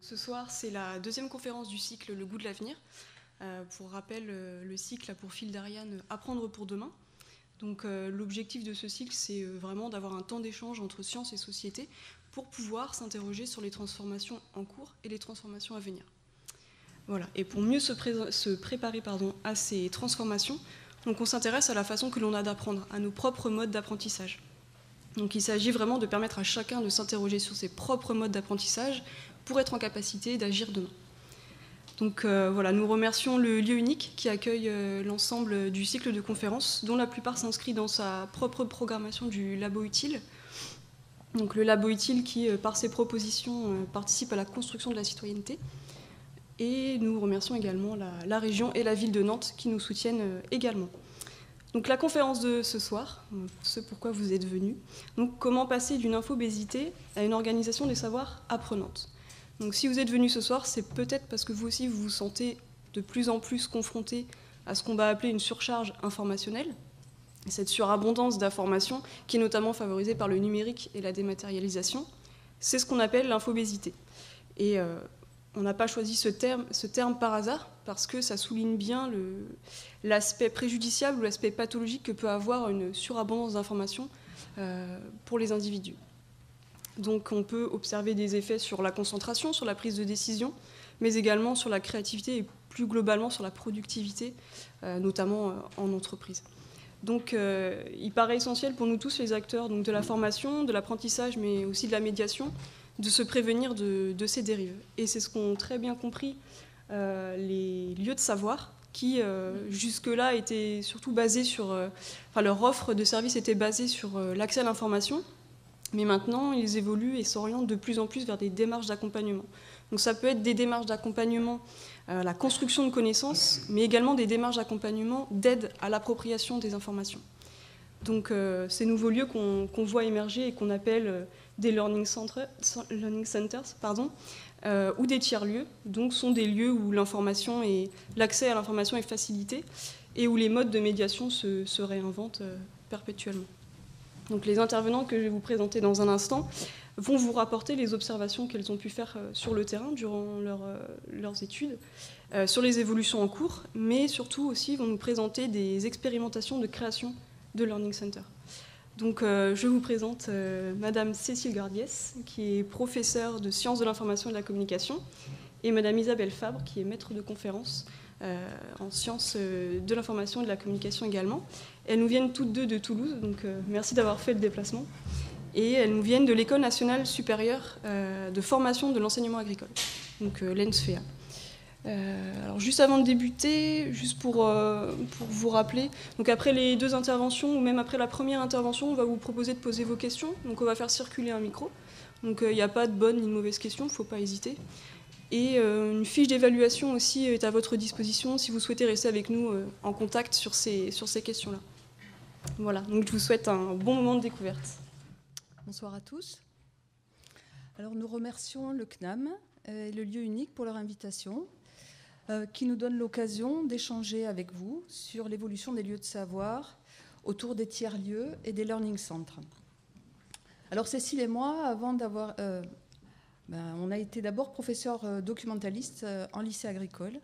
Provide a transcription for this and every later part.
Ce soir, c'est la deuxième conférence du cycle Le goût de l'avenir. Pour rappel, le cycle a pour fil d'Ariane Apprendre pour demain. Donc l'objectif de ce cycle, c'est vraiment d'avoir un temps d'échange entre sciences et société pour pouvoir s'interroger sur les transformations en cours et les transformations à venir. Voilà. Et pour mieux se préparer à ces transformations, donc on s'intéresse à la façon que l'on a d'apprendre, à nos propres modes d'apprentissage. Donc il s'agit vraiment de permettre à chacun de s'interroger sur ses propres modes d'apprentissage pour être en capacité d'agir demain. Donc voilà, nous remercions le lieu unique qui accueille l'ensemble du cycle de conférences, dont la plupart s'inscrit dans sa propre programmation du Labo Utile. Donc le Labo Utile qui, par ses propositions, participe à la construction de la citoyenneté. Et nous remercions également la région et la ville de Nantes qui nous soutiennent également. Donc la conférence de ce soir, ce pourquoi vous êtes venus, donc comment passer d'une infobésité à une organisation des savoirs apprenante. Donc si vous êtes venus ce soir, c'est peut-être parce que vous aussi vous vous sentez de plus en plus confrontés à ce qu'on va appeler une surcharge informationnelle, et cette surabondance d'informations qui est notamment favorisée par le numérique et la dématérialisation, c'est ce qu'on appelle l'infobésité. Et on n'a pas choisi ce terme par hasard, parce que ça souligne bien l'aspect préjudiciable ou l'aspect pathologique que peut avoir une surabondance d'informations pour les individus. Donc on peut observer des effets sur la concentration, sur la prise de décision, mais également sur la créativité et plus globalement sur la productivité, notamment en entreprise. Donc il paraît essentiel pour nous tous, les acteurs donc, de la formation, de l'apprentissage, mais aussi de la médiation, de se prévenir de ces dérives. Et c'est ce qu'ont très bien compris les lieux de savoir, qui jusque-là étaient surtout basés sur... leur offre de services était basée sur l'accès à l'information, mais maintenant, ils évoluent et s'orientent de plus en plus vers des démarches d'accompagnement. Donc ça peut être des démarches d'accompagnement à la construction de connaissances, mais également des démarches d'accompagnement d'aide à l'appropriation des informations. Donc ces nouveaux lieux qu'on voit émerger et qu'on appelle des learning centers, ou des tiers-lieux, donc sont des lieux où l'information et l'accès à l'information est facilité et où les modes de médiation se réinventent perpétuellement. Donc les intervenants que je vais vous présenter dans un instant vont vous rapporter les observations qu'elles ont pu faire sur le terrain durant leurs études, sur les évolutions en cours, mais surtout aussi vont nous présenter des expérimentations de création de Learning Center. Donc je vous présente Madame Cécile Gardiès, qui est professeure de sciences de l'information et de la communication, et Madame Isabelle Fabre, qui est maître de conférences en sciences de l'information et de la communication également. Elles nous viennent toutes deux de Toulouse, donc merci d'avoir fait le déplacement. Et elles nous viennent de l'École nationale supérieure de formation de l'enseignement agricole, donc l'ENSFEA. Alors juste avant de débuter, juste pour vous rappeler, donc après les deux interventions, ou même après la première intervention, on va vous proposer de poser vos questions. Donc on va faire circuler un micro. Donc il n'y a pas de bonne ni de mauvaise question, il ne faut pas hésiter. Et une fiche d'évaluation aussi est à votre disposition si vous souhaitez rester avec nous en contact sur ces questions-là. Voilà, donc je vous souhaite un bon moment de découverte. Bonsoir à tous. Alors nous remercions le CNAM et le lieu unique pour leur invitation, qui nous donne l'occasion d'échanger avec vous sur l'évolution des lieux de savoir autour des tiers-lieux et des learning centers. Alors Cécile et moi, avant d'avoir... on a été d'abord professeur documentaliste en lycée agricole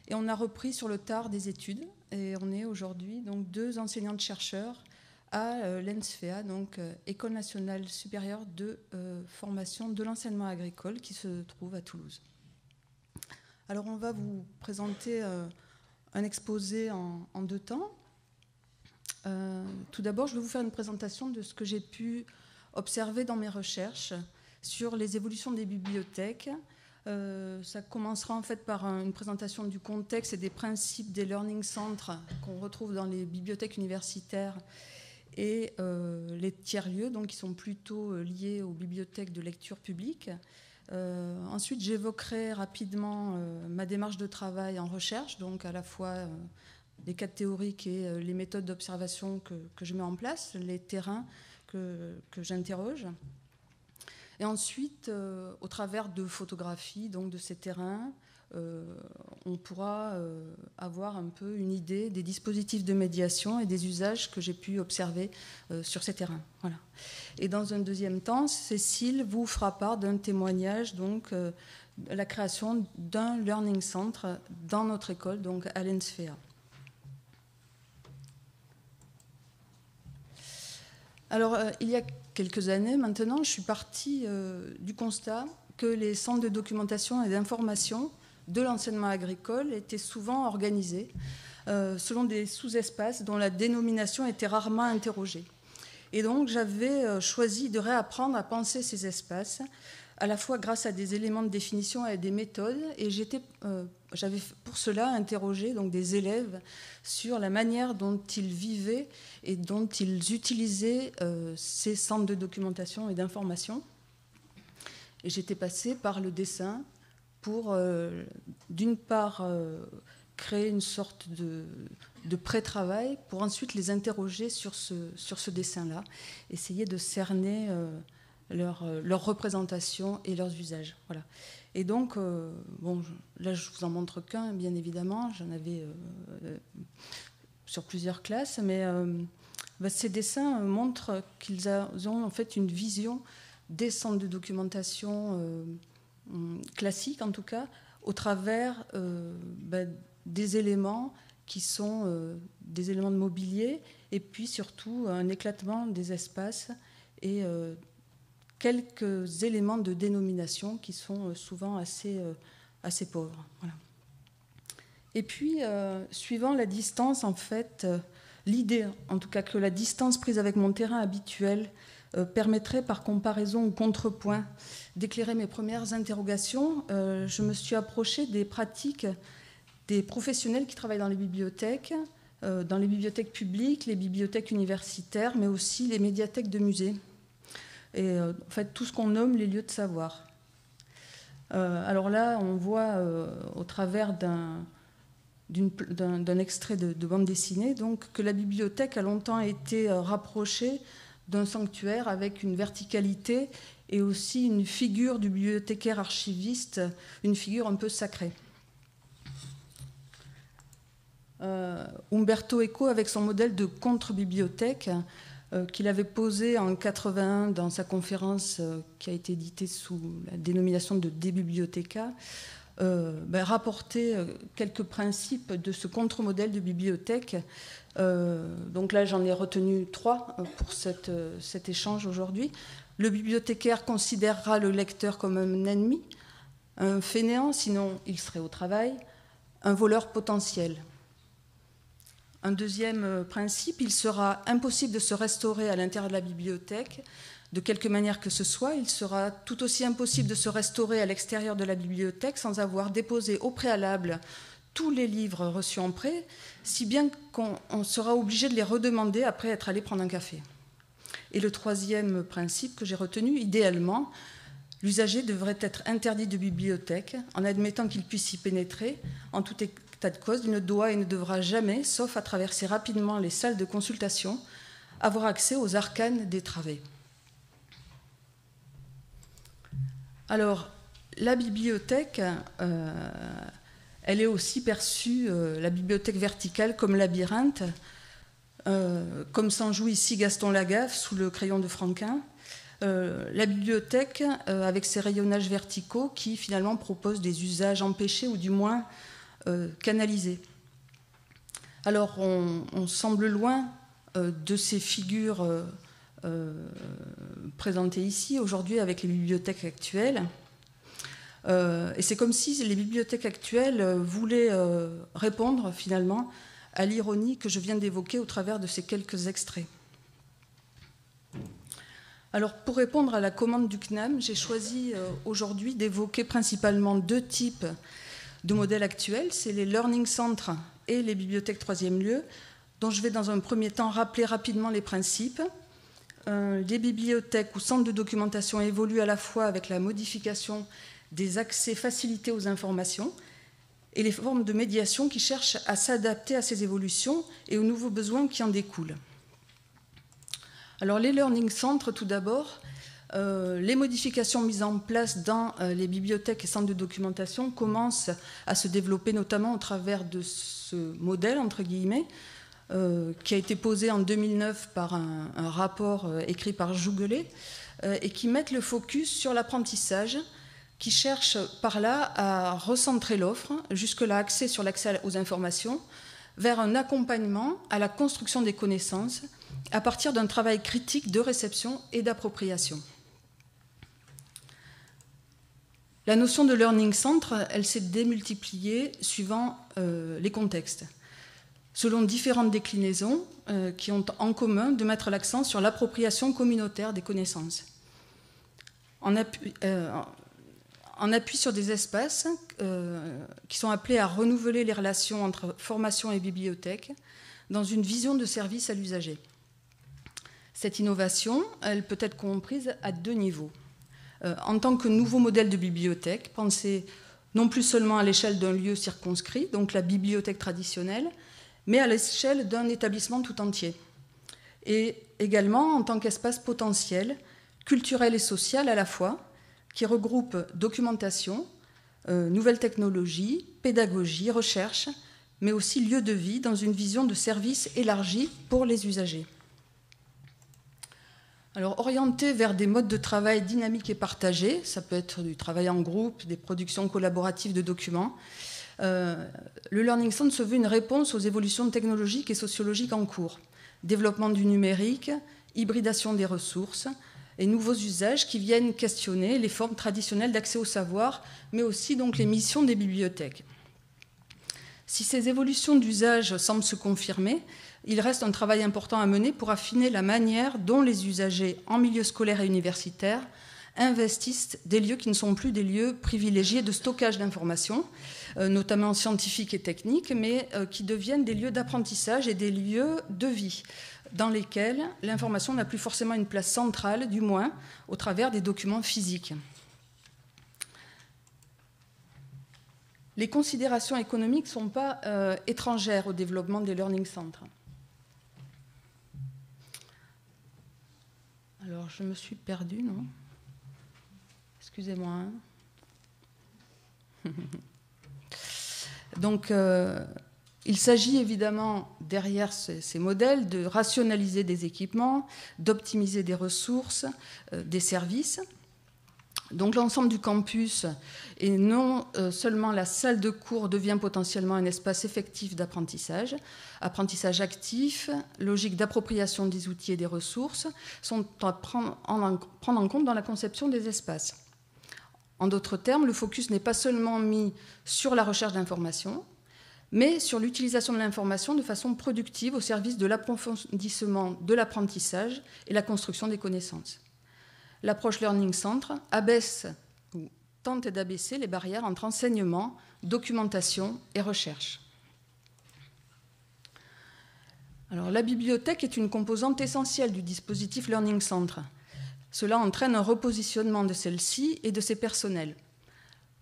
et on a repris sur le tard des études et on est aujourd'hui donc deux enseignantes-chercheurs à l'ENSFEA, donc École nationale supérieure de formation de l'enseignement agricole qui se trouve à Toulouse. Alors on va vous présenter un exposé en deux temps. Tout d'abord, je vais vous faire une présentation de ce que j'ai pu observer dans mes recherches sur les évolutions des bibliothèques. Ça commencera en fait par une présentation du contexte et des principes des learning centers qu'on retrouve dans les bibliothèques universitaires et les tiers-lieux, donc qui sont plutôt liés aux bibliothèques de lecture publique. Ensuite, j'évoquerai rapidement ma démarche de travail en recherche, donc à la fois les cadres théoriques et les méthodes d'observation que je mets en place, les terrains que j'interroge. Et ensuite, au travers de photographies donc de ces terrains, on pourra avoir un peu une idée des dispositifs de médiation et des usages que j'ai pu observer sur ces terrains. Voilà. Et dans un deuxième temps, Cécile vous fera part d'un témoignage, donc la création d'un learning center dans notre école, donc à l'ENSFEA. Alors, il y a quelques années maintenant, je suis partie du constat que les centres de documentation et d'information de l'enseignement agricole étaient souvent organisés selon des sous-espaces dont la dénomination était rarement interrogée. Et donc, j'avais choisi de réapprendre à penser ces espaces, à la fois grâce à des éléments de définition et à des méthodes, et j'avais pour cela interrogé donc, des élèves sur la manière dont ils vivaient et dont ils utilisaient ces centres de documentation et d'information. Et j'étais passée par le dessin pour, d'une part, créer une sorte de pré-travail, pour ensuite les interroger sur ce dessin-là, essayer de cerner leur représentation et leurs usages. Voilà. Et donc, bon, là, je vous en montre qu'un, bien évidemment. J'en avais sur plusieurs classes, mais ces dessins montrent qu'ils ont en fait une vision des centres de documentation classiques, en tout cas, au travers des éléments qui sont des éléments de mobilier, et puis surtout un éclatement des espaces et quelques éléments de dénomination qui sont souvent assez pauvres. Voilà. Et puis, suivant la distance, en fait, l'idée, en tout cas, que la distance prise avec mon terrain habituel permettrait, par comparaison ou contrepoint, d'éclairer mes premières interrogations, je me suis approchée des pratiques des professionnels qui travaillent dans les bibliothèques publiques, les bibliothèques universitaires, mais aussi les médiathèques de musées. Et en fait, tout ce qu'on nomme les lieux de savoir. Alors là, on voit au travers d'un extrait de bande dessinée donc, que la bibliothèque a longtemps été rapprochée d'un sanctuaire avec une verticalité et aussi une figure du bibliothécaire archiviste, une figure un peu sacrée. Umberto Eco, avec son modèle de contre-bibliothèque qu'il avait posé en 81 dans sa conférence qui a été éditée sous la dénomination de De Bibliotheca, rapportait quelques principes de ce contre-modèle de bibliothèque. Donc là, j'en ai retenu 3 pour cet échange aujourd'hui. Le bibliothécaire considérera le lecteur comme un ennemi, un fainéant, sinon il serait au travail, un voleur potentiel. Un deuxième principe, il sera impossible de se restaurer à l'intérieur de la bibliothèque, de quelque manière que ce soit. Il sera tout aussi impossible de se restaurer à l'extérieur de la bibliothèque sans avoir déposé au préalable tous les livres reçus en prêt, si bien qu'on sera obligé de les redemander après être allé prendre un café. Et le troisième principe que j'ai retenu, idéalement, l'usager devrait être interdit de bibliothèque en admettant qu'il puisse y pénétrer. En tout état de cause, il ne doit et ne devra jamais, sauf à traverser rapidement les salles de consultation, avoir accès aux arcanes des travées. Alors, la bibliothèque, elle est aussi perçue, la bibliothèque verticale, comme labyrinthe, comme s'en joue ici Gaston Lagaffe sous le crayon de Franquin. La bibliothèque, avec ses rayonnages verticaux, qui finalement proposent des usages empêchés ou du moins canalisés. Alors, on semble loin de ces figures présentées ici, aujourd'hui, avec les bibliothèques actuelles. Et c'est comme si les bibliothèques actuelles voulaient répondre, finalement, à l'ironie que je viens d'évoquer au travers de ces quelques extraits. Alors, pour répondre à la commande du CNAM, j'ai choisi aujourd'hui d'évoquer principalement 2 types de modèles actuels. C'est les learning centers et les bibliothèques troisième lieu, dont je vais dans un premier temps rappeler rapidement les principes. Les bibliothèques ou centres de documentation évoluent à la fois avec la modification des accès facilités aux informations et les formes de médiation qui cherchent à s'adapter à ces évolutions et aux nouveaux besoins qui en découlent. Alors les learning centers, tout d'abord, Les modifications mises en place dans les bibliothèques et centres de documentation commencent à se développer, notamment au travers de ce modèle, entre guillemets, qui a été posé en 2009 par un rapport écrit par Jougelet, et qui met le focus sur l'apprentissage, qui cherche par là à recentrer l'offre, jusque-là axée sur l'accès aux informations, vers un accompagnement à la construction des connaissances à partir d'un travail critique de réception et d'appropriation. La notion de learning centre, elle s'est démultipliée suivant les contextes, selon différentes déclinaisons qui ont en commun de mettre l'accent sur l'appropriation communautaire des connaissances. En appui sur des espaces qui sont appelés à renouveler les relations entre formation et bibliothèque dans une vision de service à l'usager. Cette innovation, elle peut être comprise à deux niveaux. En tant que nouveau modèle de bibliothèque, pensé non plus seulement à l'échelle d'un lieu circonscrit, donc la bibliothèque traditionnelle, mais à l'échelle d'un établissement tout entier. Et également en tant qu'espace potentiel, culturel et social à la fois, qui regroupe documentation, nouvelles technologies, pédagogie, recherche, mais aussi lieu de vie dans une vision de service élargie pour les usagers. Alors, orienté vers des modes de travail dynamiques et partagés, ça peut être du travail en groupe, des productions collaboratives de documents, le Learning Centre se veut une réponse aux évolutions technologiques et sociologiques en cours. Développement du numérique, hybridation des ressources et nouveaux usages qui viennent questionner les formes traditionnelles d'accès au savoir, mais aussi donc les missions des bibliothèques. Si ces évolutions d'usage semblent se confirmer, il reste un travail important à mener pour affiner la manière dont les usagers en milieu scolaire et universitaire investissent des lieux qui ne sont plus des lieux privilégiés de stockage d'informations, notamment scientifiques et techniques, mais qui deviennent des lieux d'apprentissage et des lieux de vie, dans lesquels l'information n'a plus forcément une place centrale, du moins au travers des documents physiques. Les considérations économiques ne sont pas étrangères au développement des learning centres. Alors, je me suis perdue, non? Excusez-moi. Hein. Donc, il s'agit évidemment, derrière ces modèles, de rationaliser des équipements, d'optimiser des ressources, des services. Donc, l'ensemble du campus, et non seulement la salle de cours, devient potentiellement un espace effectif d'apprentissage. Apprentissage actif, logique d'appropriation des outils et des ressources sont à prendre en compte dans la conception des espaces. En d'autres termes, le focus n'est pas seulement mis sur la recherche d'informations, mais sur l'utilisation de l'information de façon productive au service de l'approfondissement de l'apprentissage et la construction des connaissances. L'approche Learning Centre abaisse ou tente d'abaisser les barrières entre enseignement, documentation et recherche. Alors, la bibliothèque est une composante essentielle du dispositif Learning Centre. Cela entraîne un repositionnement de celle-ci et de ses personnels.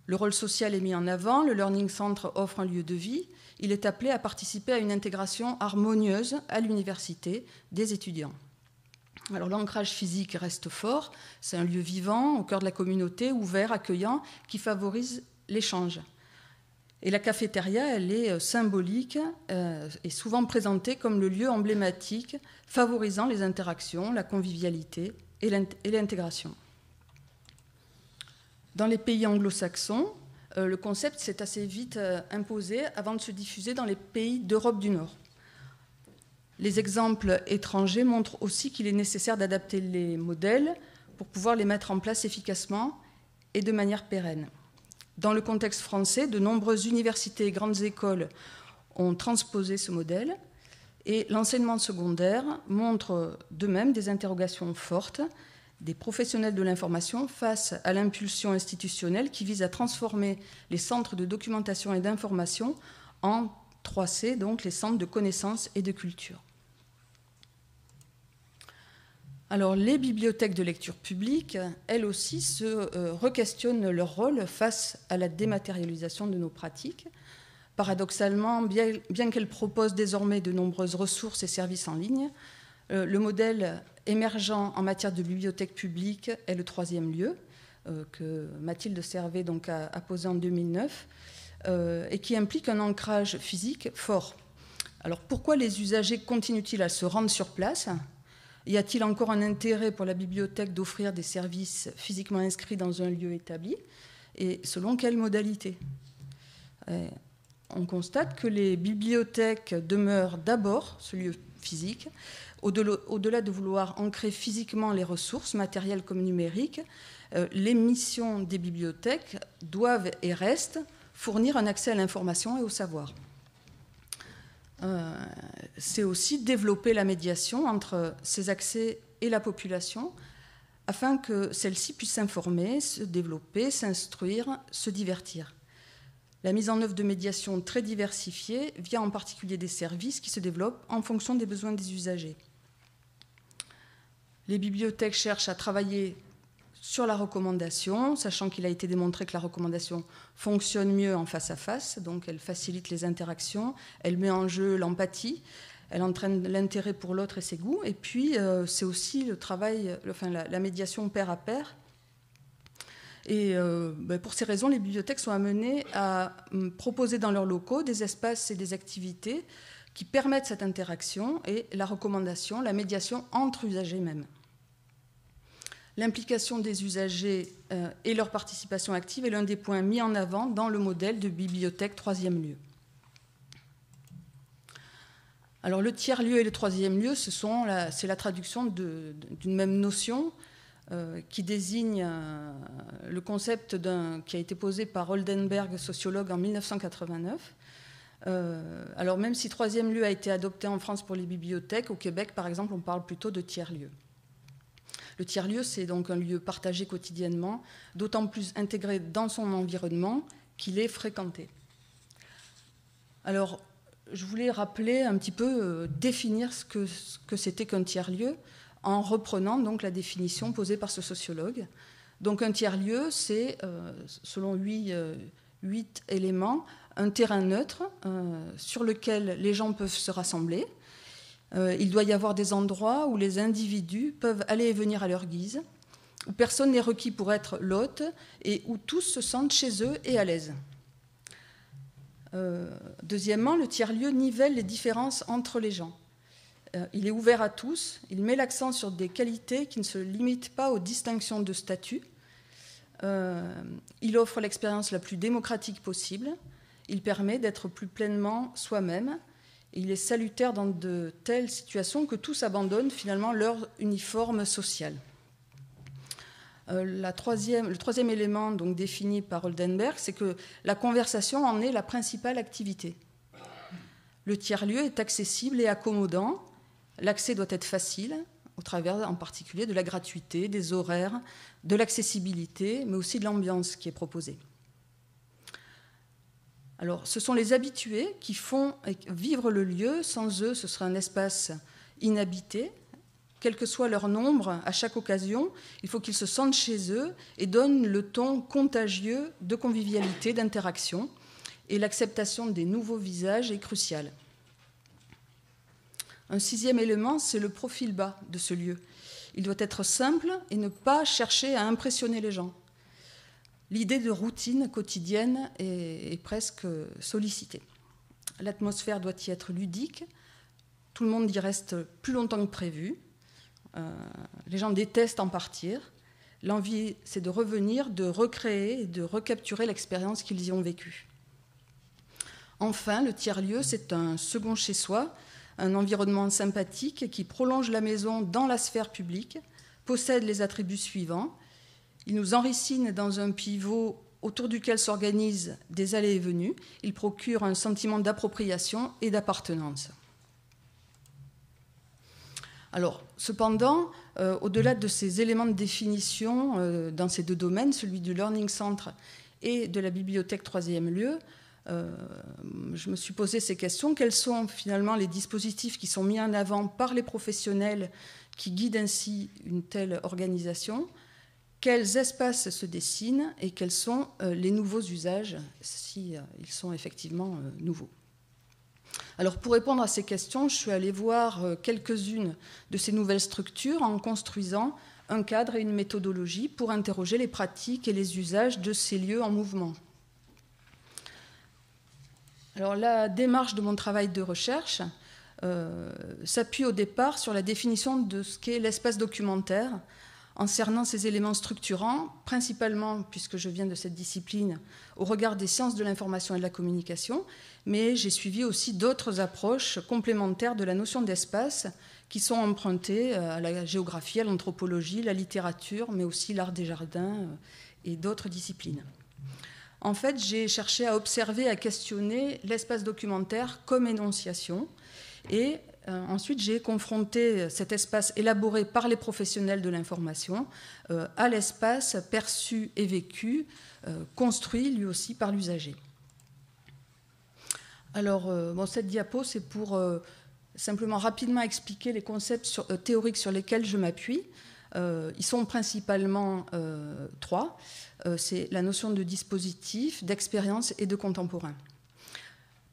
Le rôle social est mis en avant, le Learning Centre offre un lieu de vie, il est appelé à participer à une intégration harmonieuse à l'université des étudiants. Alors l'ancrage physique reste fort, c'est un lieu vivant, au cœur de la communauté, ouvert, accueillant, qui favorise l'échange. Et la cafétéria, elle est symbolique et souvent présentée comme le lieu emblématique favorisant les interactions, la convivialité et l'intégration. Dans les pays anglo-saxons, le concept s'est assez vite imposé avant de se diffuser dans les pays d'Europe du Nord. Les exemples étrangers montrent aussi qu'il est nécessaire d'adapter les modèles pour pouvoir les mettre en place efficacement et de manière pérenne. Dans le contexte français, de nombreuses universités et grandes écoles ont transposé ce modèle et l'enseignement secondaire montre de même des interrogations fortes des professionnels de l'information face à l'impulsion institutionnelle qui vise à transformer les centres de documentation et d'information en 3C, donc les centres de connaissances et de culture. Alors, les bibliothèques de lecture publique, elles aussi, se requestionnent leur rôle face à la dématérialisation de nos pratiques. Paradoxalement, bien qu'elles proposent désormais de nombreuses ressources et services en ligne, le modèle émergent en matière de bibliothèque publique est le troisième lieu, que Mathilde Servet donc, a posé en 2009, et qui implique un ancrage physique fort. Alors pourquoi les usagers continuent-ils à se rendre sur place ? Y a-t-il encore un intérêt pour la bibliothèque d'offrir des services physiquement inscrits dans un lieu établi ? Et selon quelles modalités ? On constate que les bibliothèques demeurent d'abord ce lieu physique. Au-delà de vouloir ancrer physiquement les ressources, matérielles comme numériques, les missions des bibliothèques doivent et restent fournir un accès à l'information et au savoir. C'est aussi développer la médiation entre ces accès et la population afin que celle-ci puisse s'informer, se développer, s'instruire, se divertir. La mise en œuvre de médiation très diversifiée via en particulier des services qui se développent en fonction des besoins des usagers. Les bibliothèques cherchent à travailler sur la recommandation, sachant qu'il a été démontré que la recommandation fonctionne mieux en face à face, donc elle facilite les interactions, elle met en jeu l'empathie, elle entraîne l'intérêt pour l'autre et ses goûts, et puis c'est aussi le travail, la médiation pair à pair. Et pour ces raisons, les bibliothèques sont amenées à proposer dans leurs locaux des espaces et des activités qui permettent cette interaction et la recommandation, la médiation entre usagers même. L'implication des usagers et leur participation active est l'un des points mis en avant dans le modèle de bibliothèque troisième lieu. Alors le tiers-lieu et le troisième lieu, c'est la traduction d'une même notion qui désigne le concept qui a été posé par Oldenberg, sociologue, en 1989. Alors même si troisième lieu a été adopté en France pour les bibliothèques, au Québec, par exemple, on parle plutôt de tiers-lieu. Le tiers-lieu, c'est donc un lieu partagé quotidiennement, d'autant plus intégré dans son environnement qu'il est fréquenté. Alors, je voulais rappeler un petit peu, définir ce que c'était qu'un tiers-lieu, en reprenant donc la définition posée par ce sociologue. Donc un tiers-lieu, c'est, selon 8 éléments, un terrain neutre sur lequel les gens peuvent se rassembler. Il doit y avoir des endroits où les individus peuvent aller et venir à leur guise, où personne n'est requis pour être l'hôte et où tous se sentent chez eux et à l'aise. Deuxièmement, le tiers-lieu nivelle les différences entre les gens. Il est ouvert à tous, il met l'accent sur des qualités qui ne se limitent pas aux distinctions de statut. Il offre l'expérience la plus démocratique possible, il permet d'être plus pleinement soi-même. Il est salutaire dans de telles situations que tous abandonnent finalement leur uniforme social. Le troisième élément donc, défini par Oldenberg, c'est que la conversation en est la principale activité. Le tiers-lieu est accessible et accommodant. L'accès doit être facile, au travers en particulier de la gratuité, des horaires, de l'accessibilité, mais aussi de l'ambiance qui est proposée. Alors, ce sont les habitués qui font vivre le lieu. Sans eux, ce serait un espace inhabité. Quel que soit leur nombre, à chaque occasion, il faut qu'ils se sentent chez eux et donnent le ton contagieux de convivialité, d'interaction. Et l'acceptation des nouveaux visages est cruciale. Un sixième élément, c'est le profil bas de ce lieu. Il doit être simple et ne pas chercher à impressionner les gens. L'idée de routine quotidienne est presque sollicitée. L'atmosphère doit y être ludique. Tout le monde y reste plus longtemps que prévu. Les gens détestent en partir. L'envie, c'est de revenir, de recréer et de recapturer l'expérience qu'ils y ont vécue. Enfin, le tiers-lieu, c'est un second chez-soi, un environnement sympathique qui prolonge la maison dans la sphère publique, possède les attributs suivants. Il nous enricine dans un pivot autour duquel s'organisent des allées et venues. Il procure un sentiment d'appropriation et d'appartenance. Alors, cependant, au-delà de ces éléments de définition dans ces deux domaines, celui du Learning Center et de la bibliothèque troisième lieu, je me suis posé ces questions. Quels sont finalement les dispositifs qui sont mis en avant par les professionnels qui guident ainsi une telle organisation ? Quels espaces se dessinent et quels sont les nouveaux usages, si ils sont effectivement nouveaux ? Alors pour répondre à ces questions, je suis allée voir quelques-unes de ces nouvelles structures en construisant un cadre et une méthodologie pour interroger les pratiques et les usages de ces lieux en mouvement. Alors la démarche de mon travail de recherche s'appuie au départ sur la définition de ce qu'est l'espace documentaire, en cernant ces éléments structurants, principalement, puisque je viens de cette discipline, au regard des sciences de l'information et de la communication, mais j'ai suivi aussi d'autres approches complémentaires de la notion d'espace qui sont empruntées à la géographie, à l'anthropologie, la littérature, mais aussi l'art des jardins et d'autres disciplines. En fait, j'ai cherché à observer, à questionner l'espace documentaire comme énonciation, et ensuite j'ai confronté cet espace élaboré par les professionnels de l'information à l'espace perçu et vécu, construit lui aussi par l'usager. Alors, cette diapo, c'est pour simplement rapidement expliquer les concepts théoriques sur lesquels je m'appuie. Ils sont principalement trois. C'est la notion de dispositif, d'expérience et de contemporain.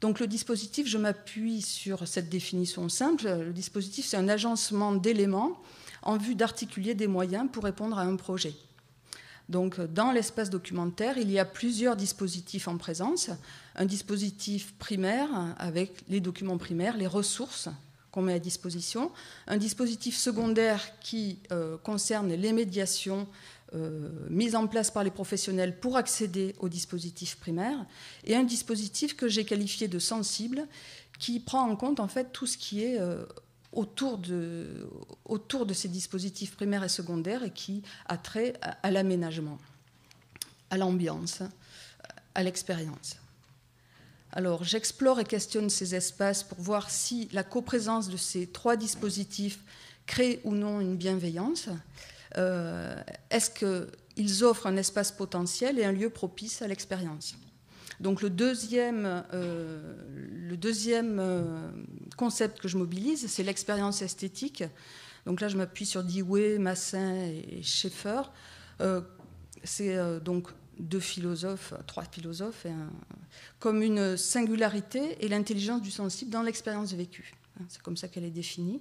Donc le dispositif, je m'appuie sur cette définition simple. Le dispositif, c'est un agencement d'éléments en vue d'articuler des moyens pour répondre à un projet. Donc dans l'espace documentaire, il y a plusieurs dispositifs en présence. Un dispositif primaire avec les documents primaires, les ressources qu'on met à disposition. Un dispositif secondaire qui concerne les médiations mise en place par les professionnels pour accéder au dispositif primaire, et un dispositif que j'ai qualifié de sensible, qui prend en compte en fait tout ce qui est autour de ces dispositifs primaires et secondaires et qui a trait à l'aménagement, à l'ambiance, à l'expérience. Alors j'explore et questionne ces espaces pour voir si la coprésence de ces trois dispositifs crée ou non une bienveillance. Est-ce qu'ils offrent un espace potentiel et un lieu propice à l'expérience? Donc le deuxième concept que je mobilise, c'est l'expérience esthétique. Donc là, je m'appuie sur Dewey, Massin et Schaeffer. C'est donc trois philosophes, comme une singularité et l'intelligence du sensible dans l'expérience vécue. C'est comme ça qu'elle est définie.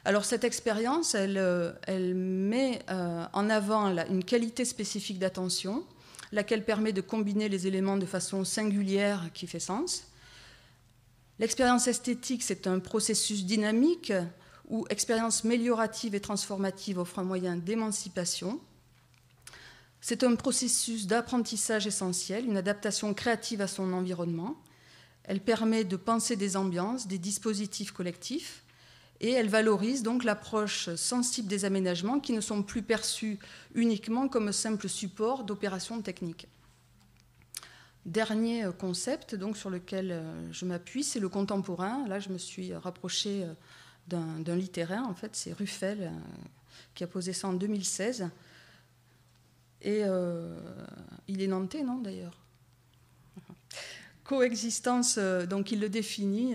Alors cette expérience, elle met en avant une qualité spécifique d'attention, laquelle permet de combiner les éléments de façon singulière qui fait sens. L'expérience esthétique, c'est un processus dynamique où expérience méliorative et transformative offre un moyen d'émancipation. C'est un processus d'apprentissage essentiel, une adaptation créative à son environnement. Elle permet de penser des ambiances, des dispositifs collectifs, et elle valorise donc l'approche sensible des aménagements qui ne sont plus perçus uniquement comme simple support d'opérations techniques. Dernier concept donc, sur lequel je m'appuie, c'est le contemporain. Là, je me suis rapprochée d'un littéraire, en fait, c'est Ruffel, qui a posé ça en 2016. Et il est nantais, non, d'ailleurs? Coexistence, donc il le définit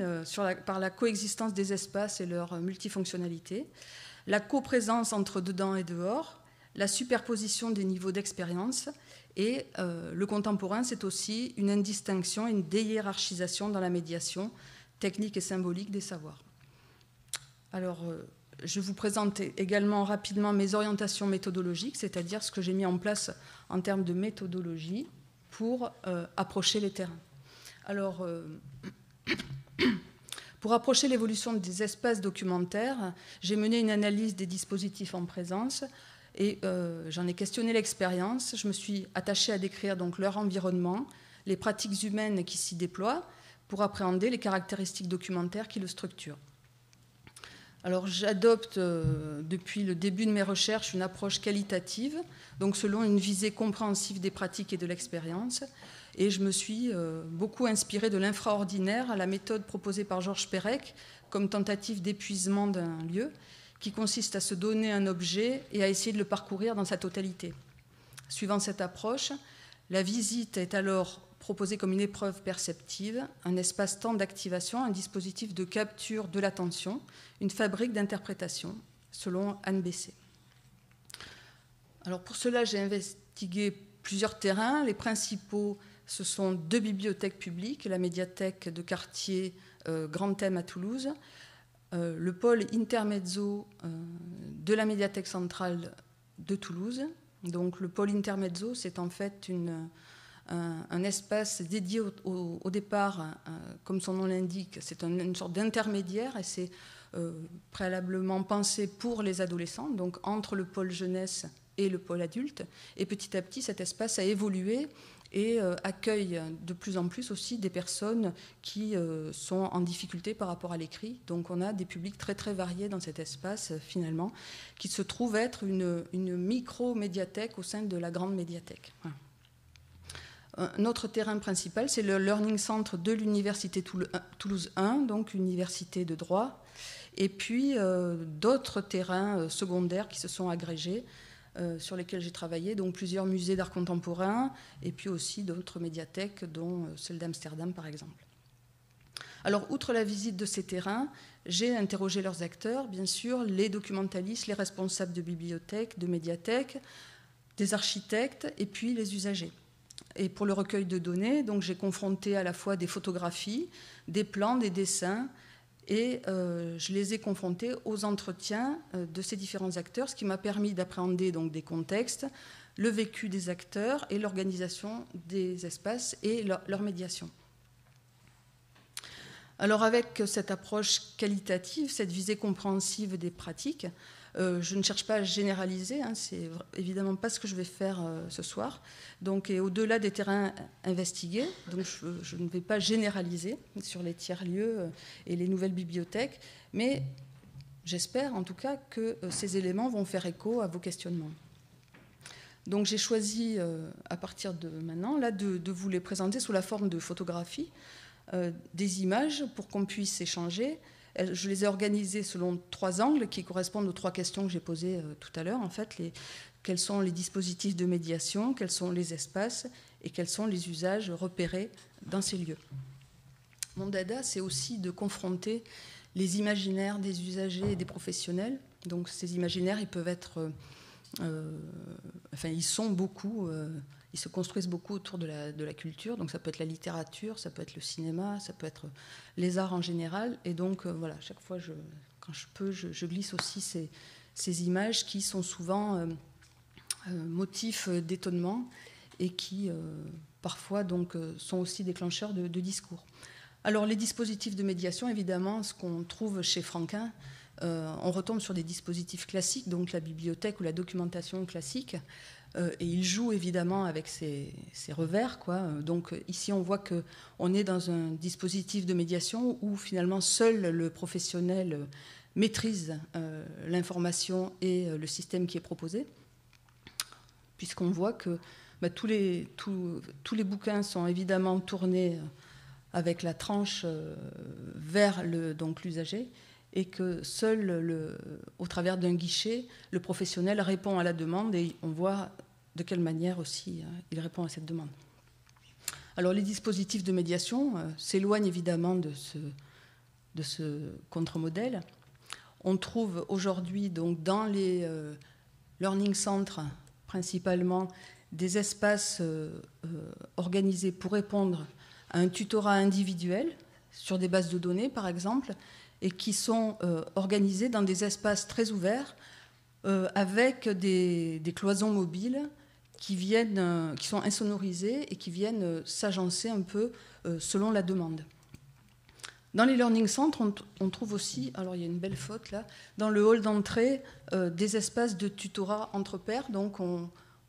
par la coexistence des espaces et leur multifonctionnalité, la coprésence entre dedans et dehors, la superposition des niveaux d'expérience, et le contemporain, c'est aussi une indistinction, une déhiérarchisation dans la médiation technique et symbolique des savoirs. Alors, je vous présente également rapidement mes orientations méthodologiques, c'est-à-dire ce que j'ai mis en place en termes de méthodologie pour approcher les terrains. Alors, pour approcher l'évolution des espaces documentaires, j'ai mené une analyse des dispositifs en présence et j'en ai questionné l'expérience. Je me suis attachée à décrire donc leur environnement, les pratiques humaines qui s'y déploient pour appréhender les caractéristiques documentaires qui le structurent. Alors, j'adopte depuis le début de mes recherches une approche qualitative, donc selon une visée compréhensive des pratiques et de l'expérience. Et je me suis beaucoup inspirée de l'infraordinaire à la méthode proposée par Georges Perec comme tentative d'épuisement d'un lieu, qui consiste à se donner un objet et à essayer de le parcourir dans sa totalité. Suivant cette approche, la visite est alors proposée comme une épreuve perceptive, un espace-temps d'activation, un dispositif de capture de l'attention, une fabrique d'interprétation, selon Anne Bessé. Alors pour cela, j'ai investigué plusieurs terrains. Les principaux, ce sont deux bibliothèques publiques, la médiathèque de quartier Grand Thème à Toulouse, le pôle Intermezzo de la médiathèque centrale de Toulouse. Donc le pôle Intermezzo, c'est en fait un espace dédié au départ, comme son nom l'indique, c'est une sorte d'intermédiaire et c'est préalablement pensé pour les adolescents, donc entre le pôle jeunesse et le pôle adulte. Et petit à petit, cet espace a évolué et accueille de plus en plus aussi des personnes qui sont en difficulté par rapport à l'écrit. Donc on a des publics très très variés dans cet espace finalement, qui se trouve être une micro-médiathèque au sein de la grande médiathèque. Voilà. Notre terrain principal, c'est le Learning Center de l'Université Toulouse 1, donc université de droit, et puis d'autres terrains secondaires qui se sont agrégés, sur lesquels j'ai travaillé, donc plusieurs musées d'art contemporain, et puis aussi d'autres médiathèques, dont celle d'Amsterdam par exemple. Alors, outre la visite de ces terrains, j'ai interrogé leurs acteurs, bien sûr, les documentalistes, les responsables de bibliothèques, de médiathèques, des architectes, et puis les usagers. Et pour le recueil de données, donc j'ai confronté à la fois des photographies, des plans, des dessins, et je les ai confrontés aux entretiens de ces différents acteurs, ce qui m'a permis d'appréhender donc des contextes, le vécu des acteurs et l'organisation des espaces et leur médiation. Alors avec cette approche qualitative, cette visée compréhensive des pratiques, je ne cherche pas à généraliser, hein, c'est évidemment pas ce que je vais faire ce soir. Donc, et au-delà des terrains investigués, donc je ne vais pas généraliser sur les tiers-lieux et les nouvelles bibliothèques, mais j'espère en tout cas que ces éléments vont faire écho à vos questionnements. Donc j'ai choisi à partir de maintenant là, de vous les présenter sous la forme de photographies, des images pour qu'on puisse échanger. Je les ai organisées selon 3 angles qui correspondent aux 3 questions que j'ai posées tout à l'heure. En fait, quels sont les dispositifs de médiation, quels sont les espaces et quels sont les usages repérés dans ces lieux. Mon dada, c'est aussi de confronter les imaginaires des usagers et des professionnels. Donc ces imaginaires, ils peuvent être... ils sont beaucoup... ils se construisent beaucoup autour de la culture, donc ça peut être la littérature, ça peut être le cinéma, ça peut être les arts en général. Et donc, voilà, chaque fois, quand je peux, je glisse aussi ces images qui sont souvent motifs d'étonnement et qui, parfois, donc, sont aussi déclencheurs de discours. Alors, les dispositifs de médiation, évidemment, ce qu'on trouve chez Franquin, on retombe sur des dispositifs classiques, donc la bibliothèque ou la documentation classique. Et il joue évidemment avec ses revers, quoi. Donc ici, on voit qu'on est dans un dispositif de médiation où finalement seul le professionnel maîtrise l'information et le système qui est proposé, puisqu'on voit que tous les bouquins sont évidemment tournés avec la tranche vers l'usager, et que seul, au travers d'un guichet, le professionnel répond à la demande et on voit de quelle manière aussi il répond à cette demande. Alors les dispositifs de médiation s'éloignent évidemment de ce contre-modèle. On trouve aujourd'hui donc dans les learning centers principalement des espaces organisés pour répondre à un tutorat individuel sur des bases de données par exemple, et qui sont organisés dans des espaces très ouverts avec des cloisons mobiles qui sont insonorisées et qui viennent s'agencer un peu selon la demande. Dans les learning centers, on trouve aussi, alors il y a une belle faute là, dans le hall d'entrée, des espaces de tutorat entre pairs. Donc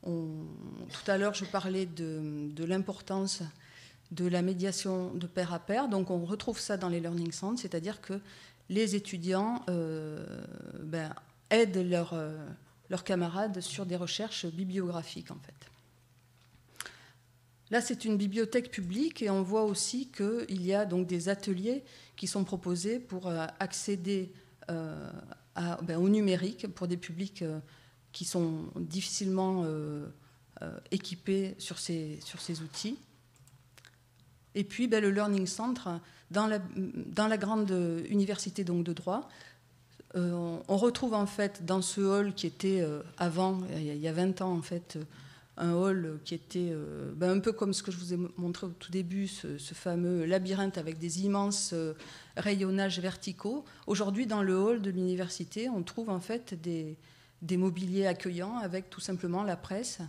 tout à l'heure, je parlais de l'importance de la médiation de pair à pair. Donc on retrouve ça dans les learning centers, c'est-à-dire que les étudiants aident leurs camarades sur des recherches bibliographiques, en fait. Là, c'est une bibliothèque publique et on voit aussi qu'il y a donc des ateliers qui sont proposés pour accéder au numérique pour des publics qui sont difficilement équipés sur ces outils. Et puis, le Learning Center, dans la grande université donc, de droit, on retrouve en fait dans ce hall qui était avant, il y a 20 ans en fait, un hall qui était un peu comme ce que je vous ai montré au tout début, ce fameux labyrinthe avec des immenses rayonnages verticaux. Aujourd'hui, dans le hall de l'université, on trouve en fait des mobiliers accueillants avec tout simplement la presse,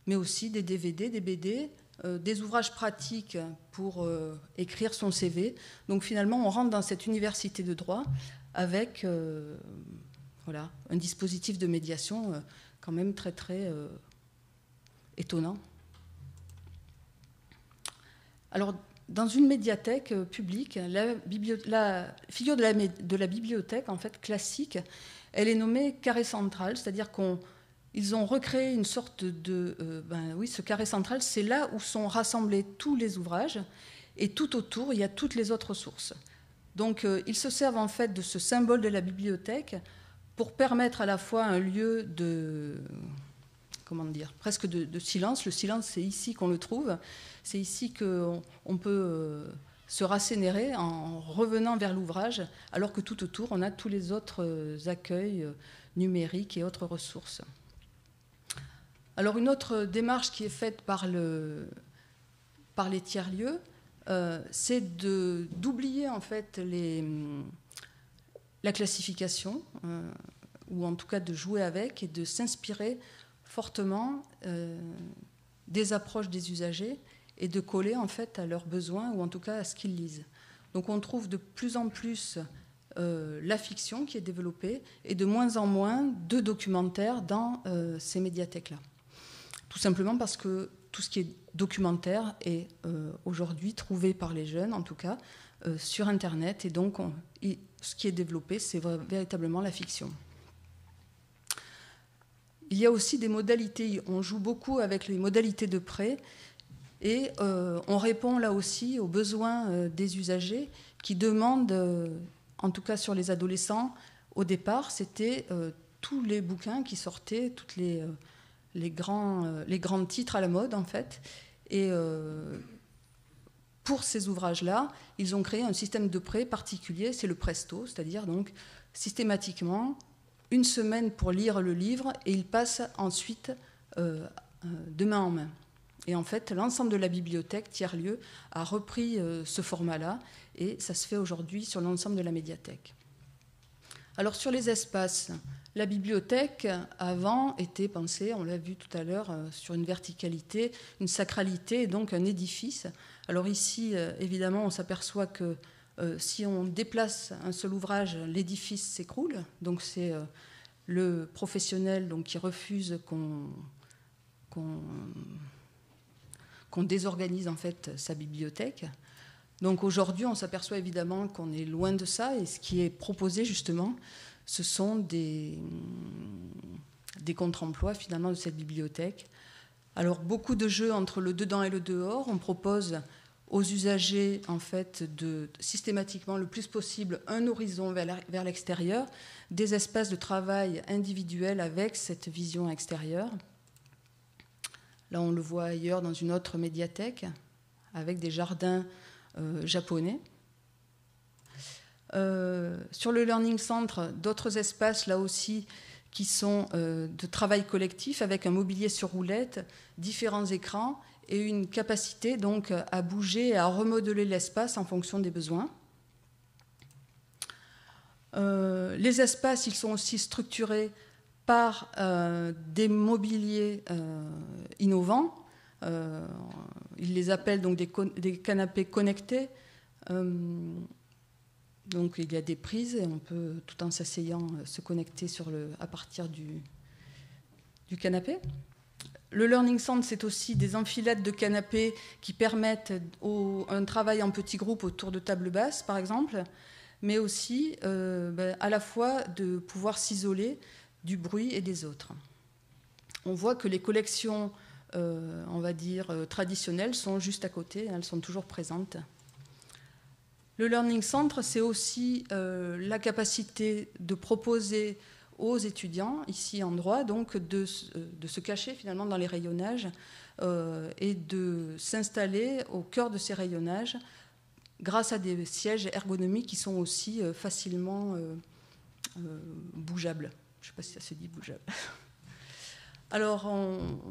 mais aussi des DVD, des BD, des ouvrages pratiques pour écrire son CV. Donc finalement, on rentre dans cette université de droit avec voilà, un dispositif de médiation quand même très très étonnant. Alors, dans une médiathèque publique, la figure de la bibliothèque, en fait, classique, elle est nommée carré central, c'est-à-dire qu'ils ont recréé une sorte de... oui, ce carré central, c'est là où sont rassemblés tous les ouvrages, et tout autour, il y a toutes les autres sources. Donc, ils se servent en fait de ce symbole de la bibliothèque pour permettre à la fois un lieu de... comment dire, presque de silence. Le silence, c'est ici qu'on le trouve. C'est ici qu'on peut se rassénérer en revenant vers l'ouvrage, alors que tout autour, on a tous les autres accueils numériques et autres ressources. Alors, une autre démarche qui est faite par les tiers-lieux, c'est d'oublier en fait la classification, ou en tout cas de jouer avec et de s'inspirer fortement des approches des usagers et de coller en fait à leurs besoins ou en tout cas à ce qu'ils lisent. Donc on trouve de plus en plus la fiction qui est développée et de moins en moins de documentaires dans ces médiathèques-là. Tout simplement parce que tout ce qui est documentaire est aujourd'hui trouvé par les jeunes, en tout cas, sur Internet. Et donc ce qui est développé, c'est véritablement la fiction. Il y a aussi des modalités, on joue beaucoup avec les modalités de prêt et on répond là aussi aux besoins des usagers qui demandent, en tout cas sur les adolescents, au départ, c'était tous les bouquins qui sortaient, tous les grands titres à la mode en fait. Et pour ces ouvrages-là, ils ont créé un système de prêt particulier, c'est le Presto, c'est-à-dire donc systématiquement une semaine pour lire le livre et il passe ensuite de main en main. Et en fait, l'ensemble de la bibliothèque tiers-lieu a repris ce format-là et ça se fait aujourd'hui sur l'ensemble de la médiathèque. Alors sur les espaces, la bibliothèque avant était pensée, on l'a vu tout à l'heure, sur une verticalité, une sacralité et donc un édifice. Alors ici, évidemment, on s'aperçoit que si on déplace un seul ouvrage, l'édifice s'écroule. Donc c'est le professionnel donc, qui refuse qu'on désorganise en fait sa bibliothèque. Donc aujourd'hui, on s'aperçoit évidemment qu'on est loin de ça. Et ce qui est proposé justement, ce sont des contre-emplois finalement de cette bibliothèque. Alors beaucoup de jeux entre le dedans et le dehors. On propose aux usagers en fait de systématiquement le plus possible un horizon vers l'extérieur, des espaces de travail individuels avec cette vision extérieure. Là on le voit ailleurs dans une autre médiathèque avec des jardins japonais. Sur le Learning Center, d'autres espaces là aussi qui sont de travail collectif avec un mobilier sur roulette, différents écrans et une capacité donc à bouger et à remodeler l'espace en fonction des besoins. Les espaces, ils sont aussi structurés par des mobiliers innovants. Ils les appellent donc des canapés connectés. Donc il y a des prises et on peut, tout en s'asseyant, se connecter à partir du canapé. Le Learning Center, c'est aussi des enfilades de canapés qui permettent un travail en petits groupes autour de tables basses, par exemple, mais aussi à la fois de pouvoir s'isoler du bruit et des autres. On voit que les collections, on va dire, traditionnelles sont juste à côté, elles sont toujours présentes. Le Learning Center, c'est aussi la capacité de proposer aux étudiants, ici en droit, donc de se cacher finalement dans les rayonnages et de s'installer au cœur de ces rayonnages grâce à des sièges ergonomiques qui sont aussi facilement bougeables. Je ne sais pas si ça se dit bougeable. Alors,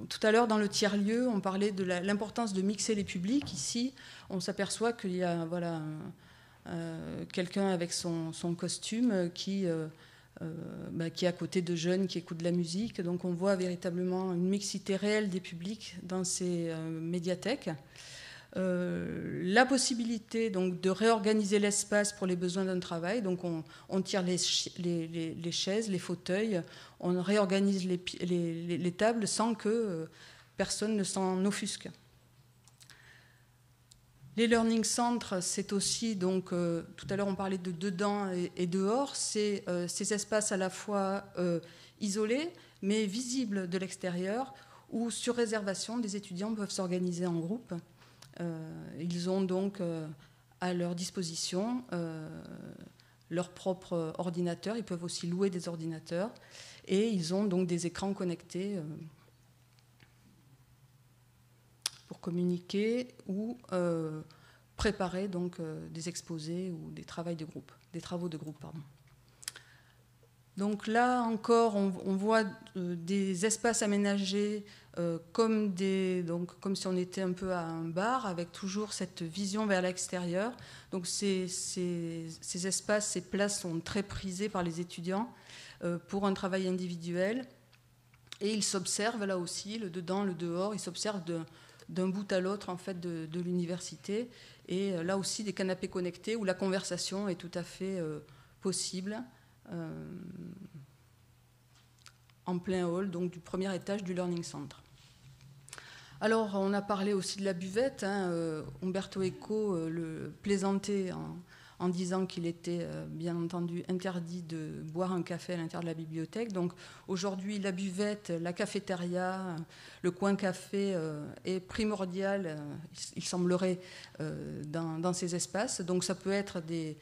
tout à l'heure, dans le tiers-lieu, on parlait de l'importance de mixer les publics. Ici, on s'aperçoit qu'il y a voilà, quelqu'un avec son costume qui est à côté de jeunes qui écoutent de la musique. Donc, on voit véritablement une mixité réelle des publics dans ces médiathèques. La possibilité donc, de réorganiser l'espace pour les besoins d'un travail. Donc on tire les chaises, les fauteuils, on réorganise les tables sans que personne ne s'en offusque. Les learning centres, c'est aussi, donc, tout à l'heure on parlait de dedans et dehors, c'est ces espaces à la fois isolés mais visibles de l'extérieur où sur réservation des étudiants peuvent s'organiser en groupe. Ils ont donc à leur disposition leur propre ordinateur. Ils peuvent aussi louer des ordinateurs et ils ont donc des écrans connectés pour communiquer ou préparer donc des exposés ou des travaux de groupe. Pardon. Donc là encore, on voit des espaces aménagés comme si on était un peu à un bar, avec toujours cette vision vers l'extérieur. Donc ces espaces, ces places sont très prisées par les étudiants pour un travail individuel. Et ils s'observent là aussi, le dedans, le dehors, ils s'observent d'un bout à l'autre en fait, de l'université. Et là aussi, des canapés connectés où la conversation est tout à fait possible. En plein hall, donc du premier étage du Learning Center. Alors, on a parlé aussi de la buvette. Umberto Eco le plaisantait en disant qu'il était, bien entendu, interdit de boire un café à l'intérieur de la bibliothèque. Donc, aujourd'hui, la buvette, la cafétéria, le coin café est primordial, il semblerait, dans ces espaces. Donc, ça peut être des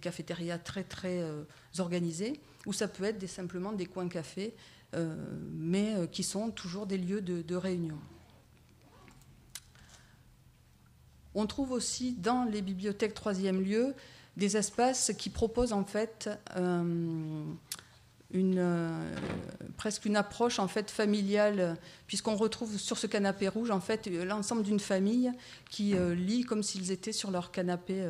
cafétérias très très organisées, ou ça peut être simplement des coins cafés, mais qui sont toujours des lieux de réunion. On trouve aussi dans les bibliothèques troisième lieu des espaces qui proposent en fait presque une approche en fait familiale, puisqu'on retrouve sur ce canapé rouge en fait l'ensemble d'une famille qui lit comme s'ils étaient sur leur canapé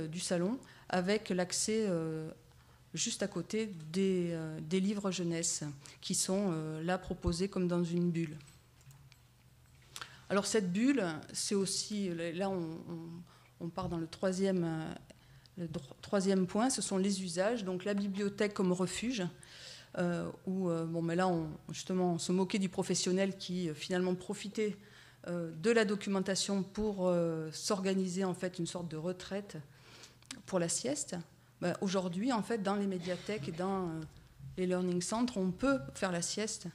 du salon, avec l'accès juste à côté des livres jeunesse qui sont là proposés comme dans une bulle. Alors cette bulle, c'est aussi, là on part dans le troisième point, ce sont les usages. Donc la bibliothèque comme refuge, où mais là on se moquait du professionnel qui finalement profitait de la documentation pour s'organiser en fait une sorte de retraite pour la sieste. Aujourd'hui, en fait, dans les médiathèques et dans les learning centres, on peut faire la sieste.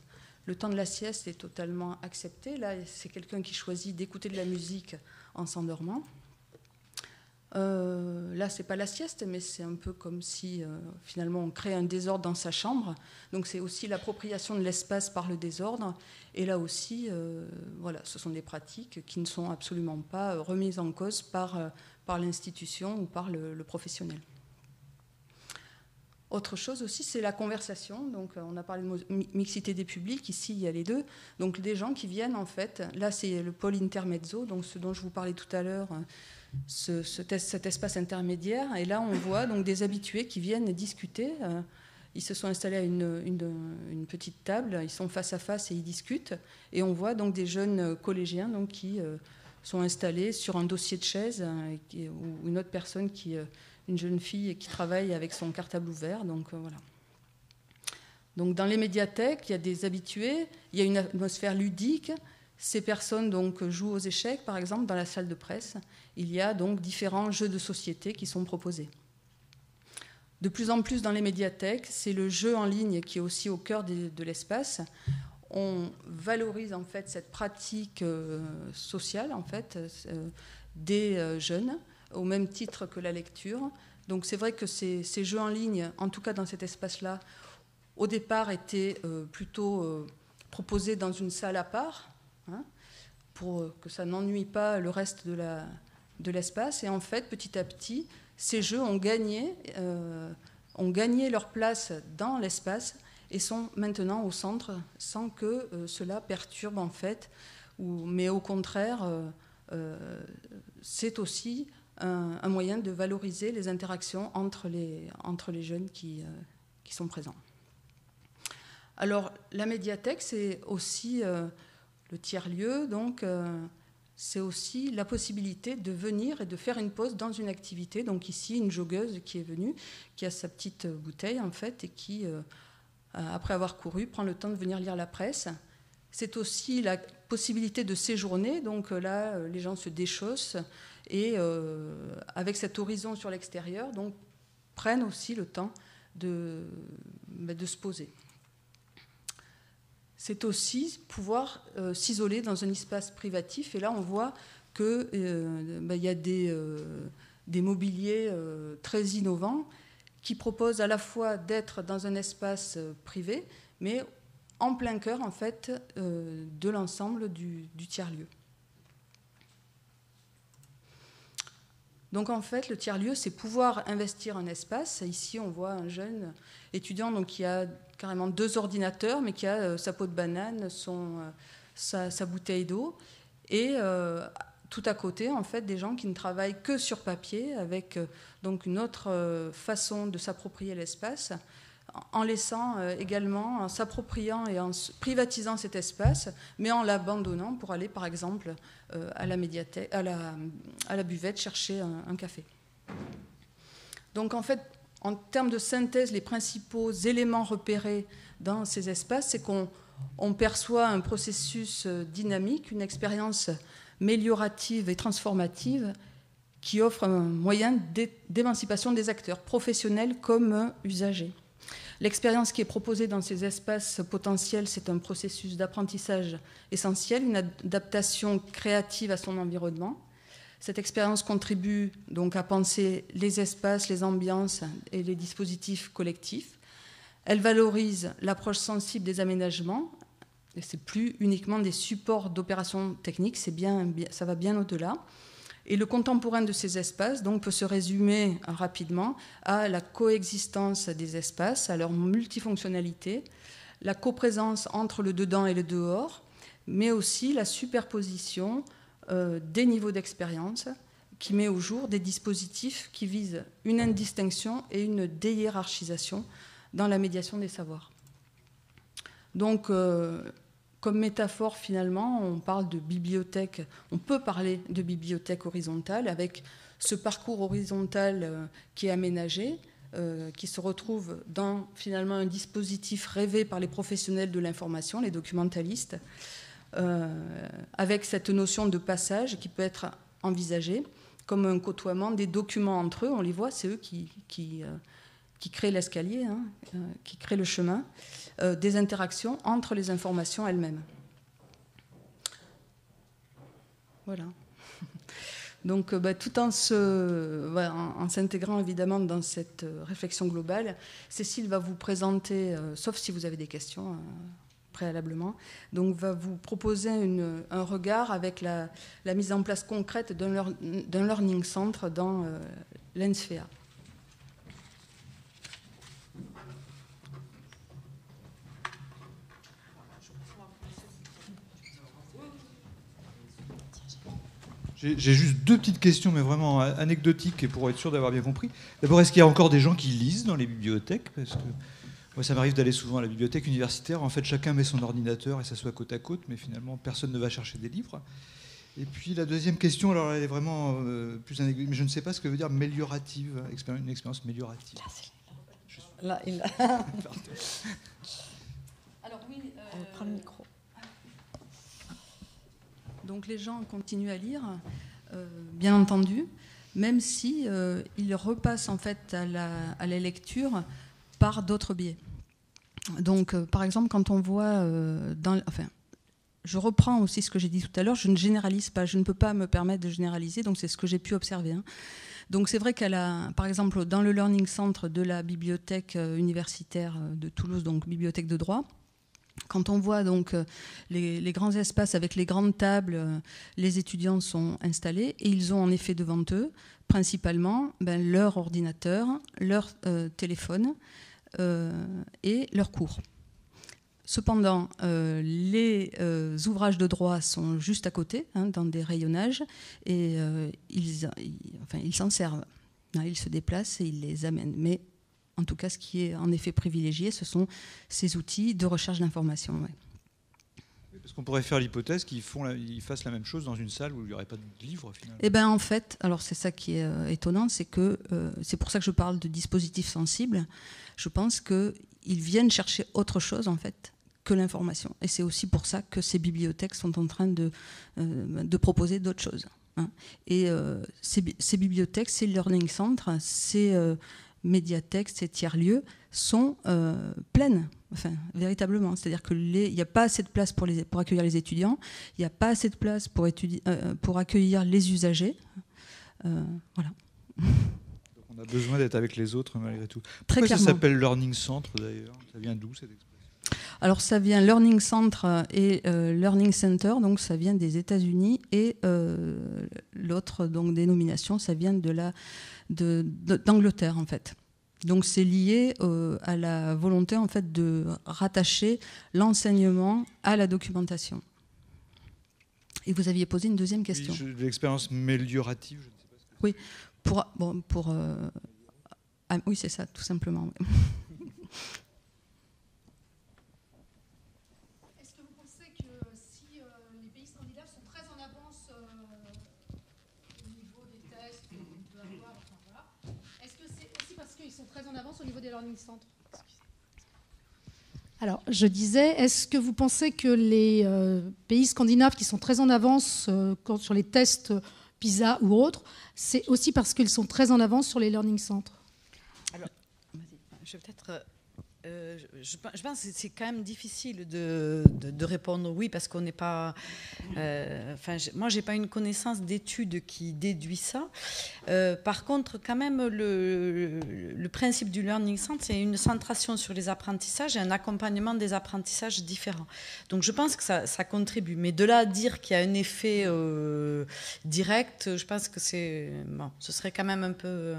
Le temps de la sieste est totalement accepté. Là, c'est quelqu'un qui choisit d'écouter de la musique en s'endormant. Là, c'est pas la sieste, mais c'est un peu comme si finalement on crée un désordre dans sa chambre. Donc c'est aussi l'appropriation de l'espace par le désordre. Et là aussi, voilà, ce sont des pratiques qui ne sont absolument pas remises en cause par l'institution ou par le professionnel. Autre chose aussi, c'est la conversation. Donc, on a parlé de mixité des publics. Ici, il y a les deux. Donc, des gens qui viennent, en fait. Là, c'est le pôle intermezzo, donc ce dont je vous parlais tout à l'heure, cet espace intermédiaire. Et là, on voit donc des habitués qui viennent discuter. Ils se sont installés à une petite table. Ils sont face à face et ils discutent. Et on voit donc des jeunes collégiens donc, qui sont installés sur un dossier de chaise ou une autre personne une jeune fille qui travaille avec son cartable ouvert. Donc, voilà. Donc, dans les médiathèques, il y a des habitués, il y a une atmosphère ludique. Ces personnes donc, jouent aux échecs, par exemple, dans la salle de presse. Il y a donc différents jeux de société qui sont proposés. De plus en plus dans les médiathèques, c'est le jeu en ligne qui est aussi au cœur de l'espace. On valorise en fait cette pratique sociale en fait, des jeunes, au même titre que la lecture. Donc c'est vrai que ces jeux en ligne, en tout cas dans cet espace-là, au départ étaient plutôt proposés dans une salle à part, pour que ça n'ennuie pas le reste de l'espace. Et en fait, petit à petit, ces jeux ont gagné leur place dans l'espace et sont maintenant au centre sans que cela perturbe en fait, mais au contraire, c'est aussi un moyen de valoriser les interactions entre les jeunes qui sont présents. Alors, la médiathèque, c'est aussi le tiers-lieu, donc c'est aussi la possibilité de venir et de faire une pause dans une activité. Donc ici, une joggeuse qui est venue, qui a sa petite bouteille en fait, et qui, après avoir couru, prend le temps de venir lire la presse. C'est aussi la possibilité de séjourner, donc là, les gens se déchaussent et avec cet horizon sur l'extérieur, donc prennent aussi le temps de se poser. C'est aussi pouvoir s'isoler dans un espace privatif. Et là, on voit qu'il y a des mobiliers très innovants qui proposent à la fois d'être dans un espace privé, mais en plein cœur, en fait, de l'ensemble du tiers-lieu. Donc, en fait, le tiers-lieu, c'est pouvoir investir un espace. Ici, on voit un jeune étudiant donc, qui a carrément 2 ordinateurs, mais qui a sa peau de banane, sa bouteille d'eau, et tout à côté, en fait, des gens qui ne travaillent que sur papier, avec donc une autre façon de s'approprier l'espace, en laissant également, en s'appropriant et en privatisant cet espace, mais en l'abandonnant pour aller, par exemple, à la médiathèque, à la buvette, chercher un café. Donc, en fait, en termes de synthèse, les principaux éléments repérés dans ces espaces, c'est qu'on perçoit un processus dynamique, une expérience améliorative et transformative qui offre un moyen d'émancipation des acteurs, professionnels comme usagers. L'expérience qui est proposée dans ces espaces potentiels, c'est un processus d'apprentissage essentiel, une adaptation créative à son environnement. Cette expérience contribue donc à penser les espaces, les ambiances et les dispositifs collectifs. Elle valorise l'approche sensible des aménagements. Et c'est plus uniquement des supports d'opérations techniques, ça va bien au-delà. Et le contemporain de ces espaces donc, peut se résumer rapidement à la coexistence des espaces, à leur multifonctionnalité, la coprésence entre le dedans et le dehors, mais aussi la superposition des niveaux d'expérience qui met au jour des dispositifs qui visent une indistinction et une déhiérarchisation dans la médiation des savoirs. Donc, comme métaphore, finalement, on parle de bibliothèque, on peut parler de bibliothèque horizontale avec ce parcours horizontal qui est aménagé, qui se retrouve dans finalement un dispositif rêvé par les professionnels de l'information, les documentalistes, avec cette notion de passage qui peut être envisagée comme un côtoiement des documents entre eux. On les voit, c'est eux qui créent l'escalier, hein, qui créent le chemin, des interactions entre les informations elles-mêmes. Voilà. Donc, tout en s'intégrant évidemment dans cette réflexion globale, Cécile va vous présenter, sauf si vous avez des questions préalablement, donc va vous proposer un regard avec la mise en place concrète d'un learning center dans l'ENSFEA. J'ai juste 2 petites questions, mais vraiment anecdotiques, et pour être sûr d'avoir bien compris. D'abord, est-ce qu'il y a encore des gens qui lisent dans les bibliothèques ? Parce que moi, ça m'arrive d'aller souvent à la bibliothèque universitaire. En fait, chacun met son ordinateur et s'assoit côte à côte, mais finalement, personne ne va chercher des livres. Et puis, la deuxième question, alors elle est vraiment plus anecdotique, mais je ne sais pas ce que veut dire améliorative, une expérience améliorative. Là, il a... Alors oui, on prend le micro. Donc les gens continuent à lire, bien entendu, même si ils repassent en fait à la lecture par d'autres biais. Donc, par exemple, quand on voit je reprends aussi ce que j'ai dit tout à l'heure, je ne généralise pas, je ne peux pas me permettre de généraliser, donc c'est ce que j'ai pu observer. Hein. Donc c'est vrai par exemple, dans le Learning Center de la bibliothèque universitaire de Toulouse, donc bibliothèque de droit, quand on voit donc les grands espaces avec les grandes tables, les étudiants sont installés et ils ont en effet devant eux principalement leur ordinateur, leur téléphone et leurs cours. Cependant, les ouvrages de droit sont juste à côté, dans des rayonnages, et ils s'en servent. Ils se déplacent et ils les amènent. Mais en tout cas, ce qui est en effet privilégié, ce sont ces outils de recherche d'information. Ouais. Parce qu'on pourrait faire l'hypothèse qu'ils fassent la même chose dans une salle où il n'y aurait pas de livre, finalement. Eh bien, en fait, alors c'est ça qui est étonnant, c'est que c'est pour ça que je parle de dispositifs sensibles. Je pense qu'ils viennent chercher autre chose, en fait, que l'information. Et c'est aussi pour ça que ces bibliothèques sont en train de proposer d'autres choses. Et ces bibliothèques, ces learning centres, ces médiathèques, ces tiers-lieux sont pleines, enfin, véritablement. C'est-à-dire qu'il n'y a pas assez de place pour accueillir les étudiants, il n'y a pas assez de place pour accueillir les usagers. Voilà. Donc on a besoin d'être avec les autres malgré tout. Très Pourquoi clairement. ça s'appelle Learning Centre d'ailleurs? Ça vient d'où cette expression? Alors ça vient Learning Centre et Learning Center, donc ça vient des États-Unis, et l'autre donc dénomination, ça vient d'Angleterre en fait. Donc c'est lié à la volonté en fait de rattacher l'enseignement à la documentation. Et vous aviez posé une deuxième question. Oui, l'expérience méliorative, je ne sais pas ce que c'est. Oui, oui, c'est ça, tout simplement. Oui. Est-ce que vous pensez que si les pays scandinaves sont très en avance au niveau des tests qu'on peut avoir, enfin, voilà, est-ce que c'est aussi parce qu'ils sont très en avance au niveau des learning centres? Alors, je disais, est-ce que vous pensez que les pays scandinaves qui sont très en avance sur les tests PISA ou autres, c'est aussi parce qu'ils sont très en avance sur les learning centres? Alors, je vais peut-être... je pense que c'est quand même difficile de répondre oui, parce qu'on n'est pas... moi, je n'ai pas une connaissance d'études qui déduit ça. Par contre, quand même, le principe du Learning Center, c'est une centration sur les apprentissages et un accompagnement des apprentissages différents. Donc, je pense que ça contribue. Mais de là à dire qu'il y a un effet direct, je pense que ce serait quand même un peu...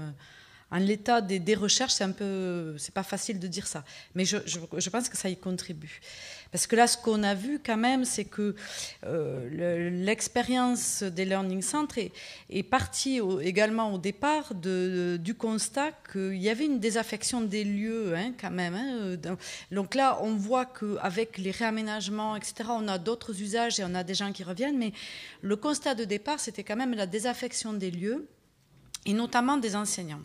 En l'état des recherches, c'est pas facile de dire ça. Mais je pense que ça y contribue. Parce que là, ce qu'on a vu quand même, c'est que l'expérience des learning centers est partie également au départ du constat qu'il y avait une désaffection des lieux quand même. Donc là, on voit qu'avec les réaménagements, etc., on a d'autres usages et on a des gens qui reviennent. Mais le constat de départ, c'était quand même la désaffection des lieux et notamment des enseignants.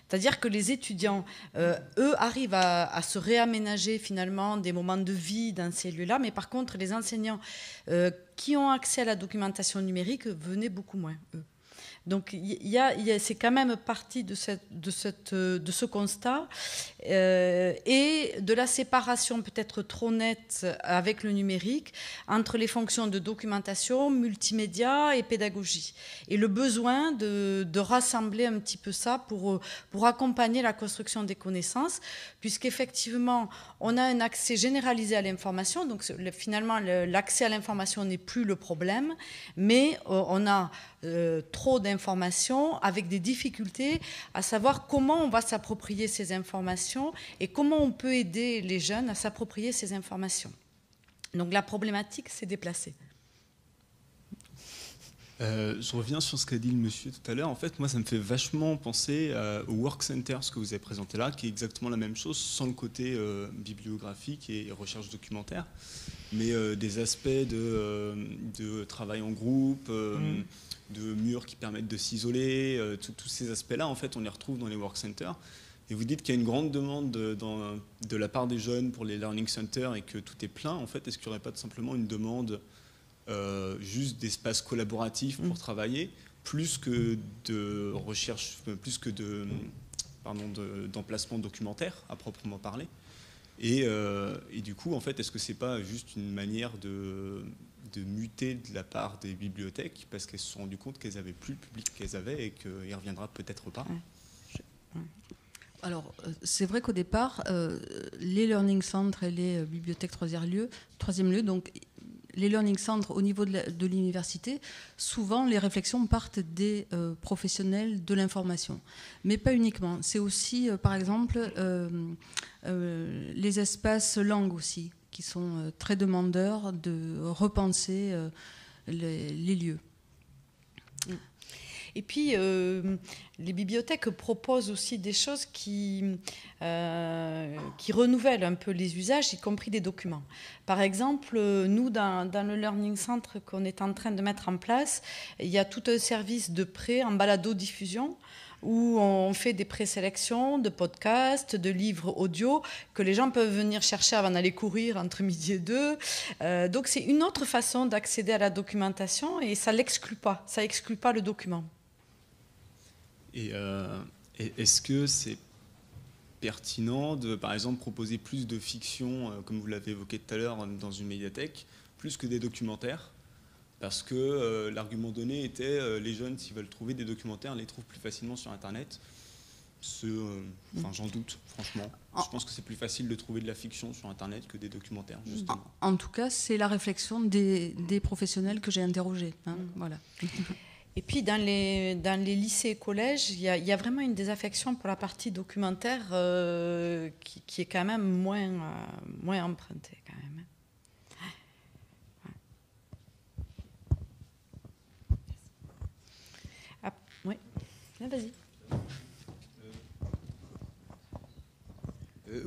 C'est-à-dire que les étudiants, eux, arrivent à se réaménager finalement des moments de vie dans ces lieux-là, mais par contre, les enseignants qui ont accès à la documentation numérique venaient beaucoup moins, eux. Donc, c'est quand même partie de ce constat et de la séparation peut-être trop nette avec le numérique entre les fonctions de documentation, multimédia et pédagogie. Et le besoin de rassembler un petit peu ça pour accompagner la construction des connaissances, puisqu'effectivement, on a un accès généralisé à l'information. Donc, finalement, l'accès à l'information n'est plus le problème, mais on a trop d'informations avec des difficultés à savoir comment on va s'approprier ces informations et comment on peut aider les jeunes à s'approprier ces informations. Donc la problématique s'est déplacée. Je reviens sur ce qu'a dit le monsieur tout à l'heure. En fait, moi, ça me fait vachement penser au Work Center, ce que vous avez présenté là, qui est exactement la même chose, sans le côté bibliographique et recherche documentaire, mais des aspects de travail en groupe, de murs qui permettent de s'isoler, tous ces aspects-là, en fait, on les retrouve dans les Work Centers. Et vous dites qu'il y a une grande demande de la part des jeunes pour les Learning Centers et que tout est plein. En fait, est-ce qu'il n'y aurait pas tout simplement une demande juste d'espace collaboratif pour travailler, plus que de recherche, plus que d'emplacement documentaire à proprement parler. Et du coup, en fait, est-ce que c'est pas juste une manière de muter de la part des bibliothèques parce qu'elles se sont rendues compte qu'elles n'avaient plus le public qu'elles avaient et qu'il ne reviendra peut-être pas? Alors, c'est vrai qu'au départ, les learning centers et les bibliothèques troisième lieu, donc les learning centers au niveau de l'université, souvent les réflexions partent des professionnels de l'information. Mais pas uniquement. C'est aussi, par exemple, les espaces langues aussi. qui sont très demandeurs de repenser les lieux. Et puis, les bibliothèques proposent aussi des choses qui renouvellent un peu les usages, y compris des documents. Par exemple, nous, dans le Learning Center qu'on est en train de mettre en place, il y a tout un service de prêt en balado-diffusion où on fait des présélections de podcasts, de livres audio que les gens peuvent venir chercher avant d'aller courir entre midi et 2. Donc, c'est une autre façon d'accéder à la documentation et ça l'exclut pas. Ça exclut pas le document. Et est-ce que c'est pertinent de, par exemple, proposer plus de fiction, comme vous l'avez évoqué tout à l'heure, dans une médiathèque, plus que des documentaires? Parce que l'argument donné était les jeunes, s'ils veulent trouver des documentaires, les trouvent plus facilement sur Internet. J'en doute, franchement. Je pense que c'est plus facile de trouver de la fiction sur Internet que des documentaires, justement. En tout cas, c'est la réflexion des professionnels que j'ai interrogés. Voilà. Et puis, dans les lycées et collèges, il y a vraiment une désaffection pour la partie documentaire qui est quand même moins empruntée, quand même. Ah, oui, vas-y.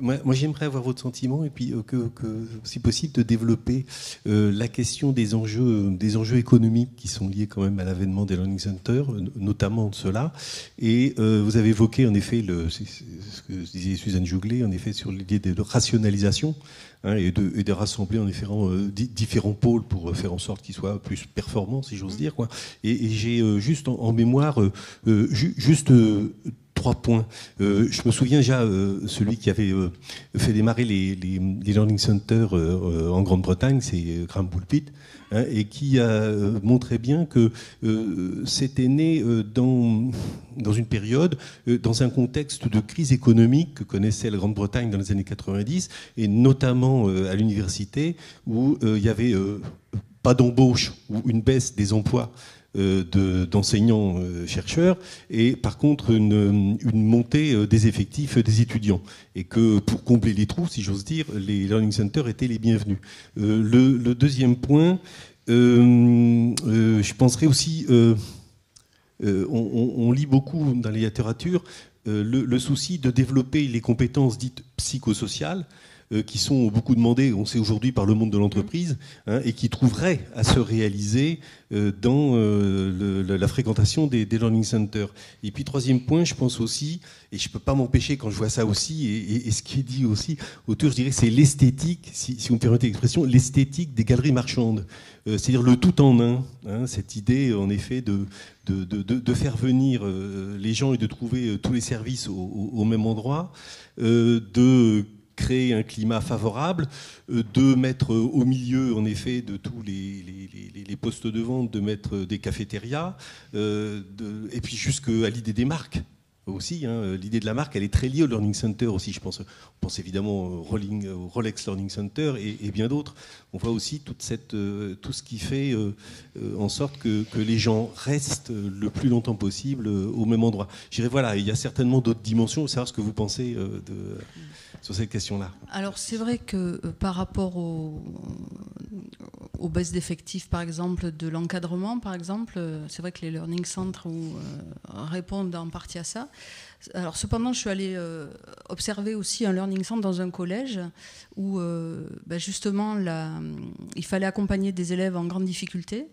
Moi, j'aimerais avoir votre sentiment et puis si possible, de développer la question des enjeux économiques qui sont liés quand même à l'avènement des learning centers, notamment de cela. Et vous avez évoqué en effet ce que disait Suzanne Jouglet, en effet sur l'idée de rationalisation et de rassembler en effet différents pôles pour faire en sorte qu'ils soient plus performants, si j'ose dire, quoi. Et j'ai juste en mémoire juste 3 points. Je me souviens déjà, celui qui avait fait démarrer les Learning Centers en Grande-Bretagne, c'est Graham Pulpit, et qui a montré bien que c'était né dans une période, dans un contexte de crise économique que connaissait la Grande-Bretagne dans les années 90, et notamment à l'université, où il n'y avait pas d'embauche ou une baisse des emplois d'enseignants chercheurs, et par contre une montée des effectifs des étudiants, et que pour combler les trous, si j'ose dire, les learning centers étaient les bienvenus. Le deuxième point, je penserais aussi, on lit beaucoup dans la littérature le souci de développer les compétences dites psychosociales, qui sont beaucoup demandées, on sait aujourd'hui, par le monde de l'entreprise, et qui trouveraient à se réaliser dans la fréquentation des learning centers. Et puis, troisième point, je pense aussi, et je ne peux pas m'empêcher quand je vois ça aussi, et ce qui est dit aussi autour, je dirais, c'est l'esthétique, si vous me permettez l'expression, l'esthétique des galeries marchandes. C'est-à-dire le tout en un, cette idée, en effet, de faire venir les gens et de trouver tous les services au même endroit, de créer un climat favorable, de mettre au milieu, en effet, de tous les postes de vente, de mettre des cafétérias, et puis jusqu'à l'idée des marques aussi. L'idée de la marque, elle est très liée au Learning Center aussi. On pense évidemment au Rolex Learning Center et bien d'autres. On voit aussi tout ce qui fait en sorte que les gens restent le plus longtemps possible au même endroit. Je dirais, voilà, il y a certainement d'autres dimensions. Je veux savoir ce que vous pensez sur cette question-là. Alors c'est vrai que par rapport aux baisses d'effectifs, par exemple, de l'encadrement, par exemple, c'est vrai que les learning centers répondent en partie à ça. Alors cependant, je suis allée observer aussi un learning center dans un collège où justement il fallait accompagner des élèves en grande difficulté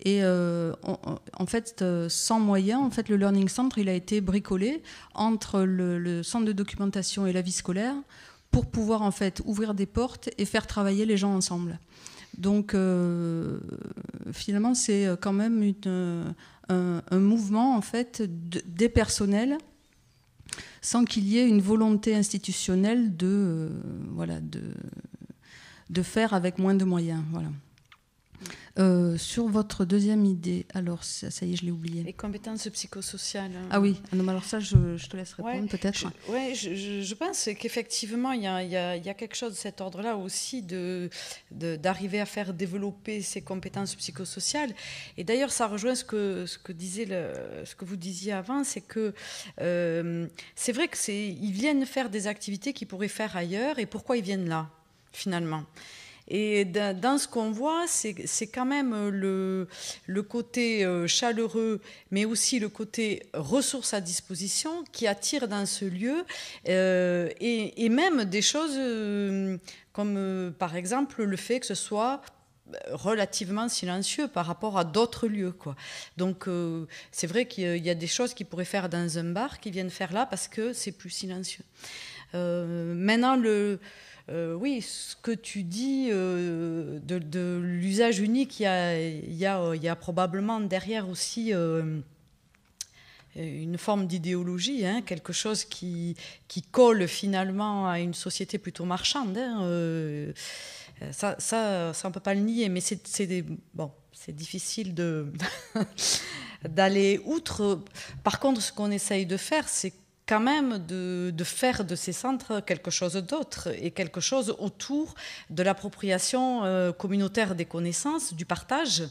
et en fait sans moyens, en fait le learning center il a été bricolé entre le centre de documentation et la vie scolaire pour pouvoir en fait ouvrir des portes et faire travailler les gens ensemble. Donc finalement c'est quand même un mouvement en fait des personnels sans qu'il y ait une volonté institutionnelle de faire avec moins de moyens. Voilà. Sur votre deuxième idée, alors ça y est, je l'ai oublié. Les compétences psychosociales. Ah oui, non, alors ça, je te laisse répondre peut-être. Je pense qu'effectivement, il y a quelque chose de cet ordre-là aussi, d'arriver à faire développer ces compétences psychosociales. Et d'ailleurs, ça rejoint ce que vous disiez avant, c'est que c'est vrai qu'ils viennent faire des activités qu'ils pourraient faire ailleurs, et pourquoi ils viennent là ? finalement. Et dans ce qu'on voit, c'est quand même le côté chaleureux, mais aussi le côté ressources à disposition qui attire dans ce lieu, et même des choses comme par exemple le fait que ce soit relativement silencieux par rapport à d'autres lieux, quoi. Donc c'est vrai qu'il y a des choses qu'ils pourraient faire dans un bar qui viennent faire là parce que c'est plus silencieux. Maintenant, oui, ce que tu dis de l'usage unique, il y a probablement derrière aussi une forme d'idéologie, hein, quelque chose qui colle finalement à une société plutôt marchande. Hein, ça, on ne peut pas le nier, mais c'est difficile d'aller outre. Par contre, ce qu'on essaye de faire, c'est quand même de faire de ces centres quelque chose d'autre et quelque chose autour de l'appropriation communautaire des connaissances, du partage.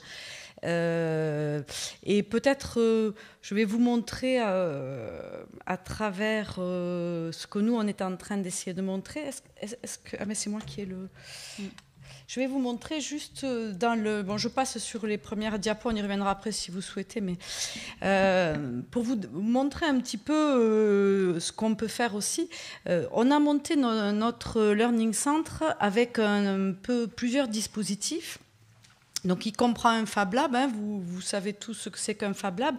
Et peut-être, je vais vous montrer à travers ce que nous, on est en train d'essayer de montrer. Est-ce que... Ah, mais c'est moi qui ai le... Je vais vous montrer juste dans le... Bon, je passe sur les premières diapos, on y reviendra après si vous souhaitez, mais pour vous montrer un petit peu ce qu'on peut faire aussi. On a monté notre Learning Center avec un peu plusieurs dispositifs. Donc, il comprend un Fab Lab, hein, vous savez tous ce que c'est qu'un Fab Lab,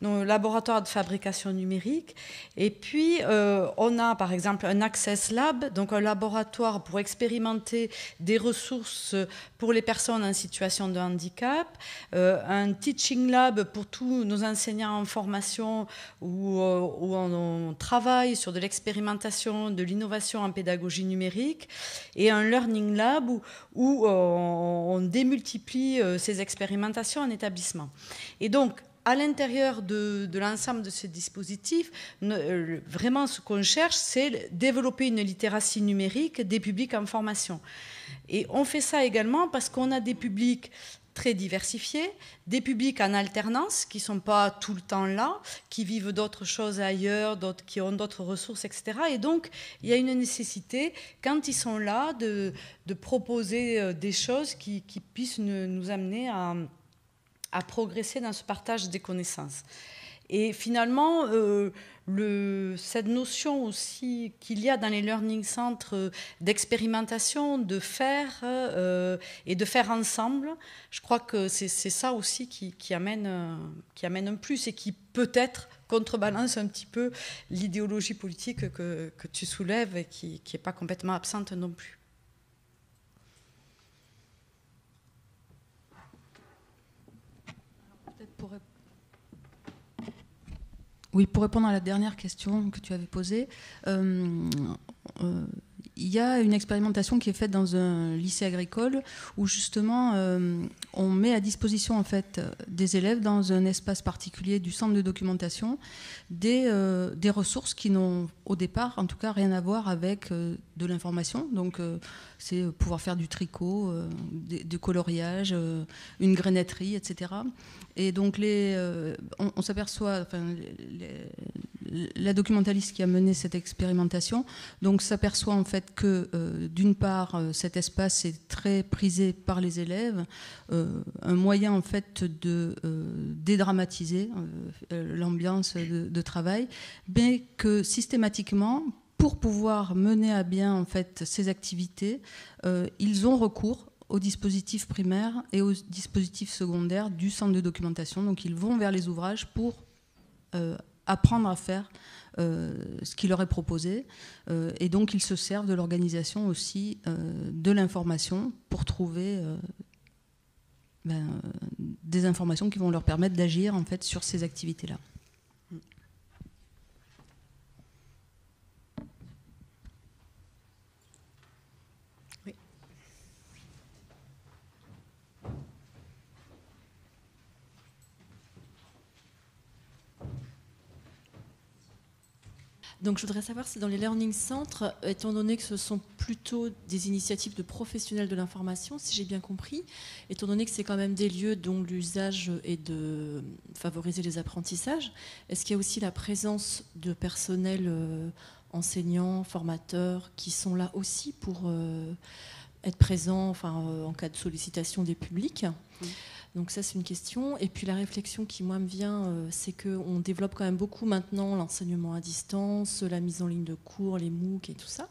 donc laboratoire de fabrication numérique. Et puis, on a par exemple un Access Lab, donc un laboratoire pour expérimenter des ressources pour les personnes en situation de handicap, un Teaching Lab pour tous nos enseignants en formation où on travaille sur de l'expérimentation, de l'innovation en pédagogie numérique, et un Learning Lab où on démultiplie ces expérimentations en établissement. Et donc, à l'intérieur de l'ensemble de ces dispositifs, vraiment ce qu'on cherche, c'est développer une littératie numérique des publics en formation. Et on fait ça également parce qu'on a des publics très diversifiés, des publics en alternance qui ne sont pas tout le temps là, qui vivent d'autres choses ailleurs, qui ont d'autres ressources, etc. Et donc, il y a une nécessité, quand ils sont là, de proposer des choses qui puissent nous amener à progresser dans ce partage des connaissances. Et finalement, cette notion aussi qu'il y a dans les learning centres d'expérimentation, de faire et de faire ensemble, je crois que c'est ça aussi qui amène un plus et qui peut-être contrebalance un petit peu l'idéologie politique que tu soulèves et qui n'est pas complètement absente non plus. Oui, pour répondre à la dernière question que tu avais posée, il y a une expérimentation qui est faite dans un lycée agricole où justement on met à disposition en fait des élèves dans un espace particulier du centre de documentation des ressources qui n'ont au départ en tout cas rien à voir avec de l'information. Donc c'est pouvoir faire du tricot, du coloriage, une grenetterie, etc. Et donc on s'aperçoit, enfin, la documentaliste qui a mené cette expérimentation donc s'aperçoit en fait que d'une part cet espace est très prisé par les élèves, un moyen en fait de dédramatiser l'ambiance de travail, mais que systématiquement pour pouvoir mener à bien en fait ces activités, ils ont recours aux dispositifs primaires et aux dispositifs secondaires du centre de documentation. Donc ils vont vers les ouvrages pour apprendre à faire ce qui leur est proposé. Et donc ils se servent de l'organisation aussi de l'information pour trouver des informations qui vont leur permettre d'agir en fait sur ces activités-là. Donc je voudrais savoir si dans les learning centres, étant donné que ce sont plutôt des initiatives de professionnels de l'information, si j'ai bien compris, étant donné que c'est quand même des lieux dont l'usage est de favoriser les apprentissages, est-ce qu'il y a aussi la présence de personnel enseignants, formateurs, qui sont là aussi pour être présents en cas de sollicitation des publics. Donc ça, c'est une question. Et puis la réflexion qui, moi, me vient, c'est qu'on développe quand même beaucoup maintenant l'enseignement à distance, la mise en ligne de cours, les MOOC et tout ça.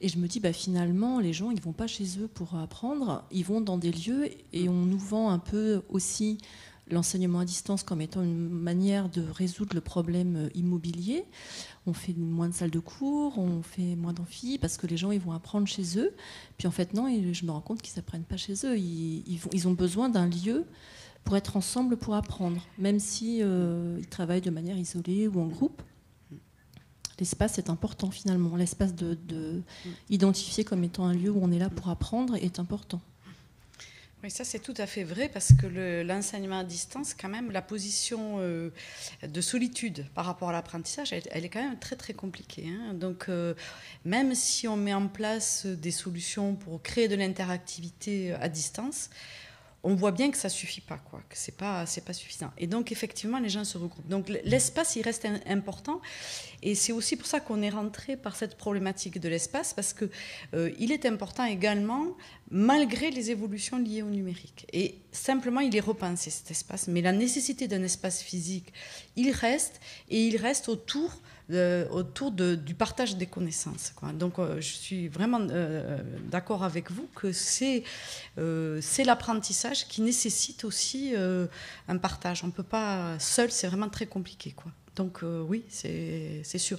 Et je me dis, finalement, les gens, ils ne vont pas chez eux pour apprendre, ils vont dans des lieux et on nous vend un peu aussi l'enseignement à distance comme étant une manière de résoudre le problème immobilier. On fait moins de salles de cours, on fait moins d'amphis parce que les gens, ils vont apprendre chez eux. Puis en fait, non, je me rends compte qu'ils n'apprennent pas chez eux. Ils ont besoin d'un lieu pour être ensemble, pour apprendre, même si ils travaillent de manière isolée ou en groupe. L'espace est important finalement. L'espace identifié comme étant un lieu où on est là pour apprendre est important. Oui, ça c'est tout à fait vrai parce que l'enseignement à distance, quand même, la position de solitude par rapport à l'apprentissage, elle est quand même très très compliquée. Hein. Donc même si on met en place des solutions pour créer de l'interactivité à distance, on voit bien que ça ne suffit pas, quoi, que c'est pas suffisant. Et donc, effectivement, les gens se regroupent. Donc, l'espace, il reste important. Et c'est aussi pour ça qu'on est rentré par cette problématique de l'espace, parce qu'il est important également, malgré les évolutions liées au numérique. Et simplement, il est repensé, cet espace. Mais la nécessité d'un espace physique, il reste, et il reste autour du partage des connaissances, quoi. Donc je suis vraiment d'accord avec vous que c'est l'apprentissage qui nécessite aussi un partage. On ne peut pas seul, c'est vraiment très compliqué, quoi. Donc oui, c'est sûr.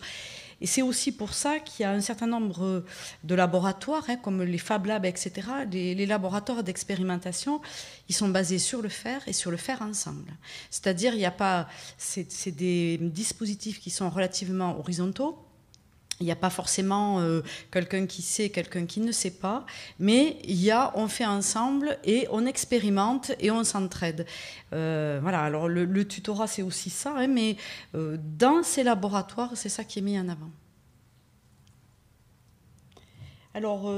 Et c'est aussi pour ça qu'il y a un certain nombre de laboratoires, hein, comme les Fab Labs, etc. Les laboratoires d'expérimentation, ils sont basés sur le faire et sur le faire ensemble. C'est-à-dire, il n'y a pas... C'est des dispositifs qui sont relativement horizontaux. Il n'y a pas forcément quelqu'un qui sait, quelqu'un qui ne sait pas, mais on fait ensemble et on expérimente et on s'entraide. Voilà, alors le tutorat, c'est aussi ça, hein, mais dans ces laboratoires, c'est ça qui est mis en avant. Alors,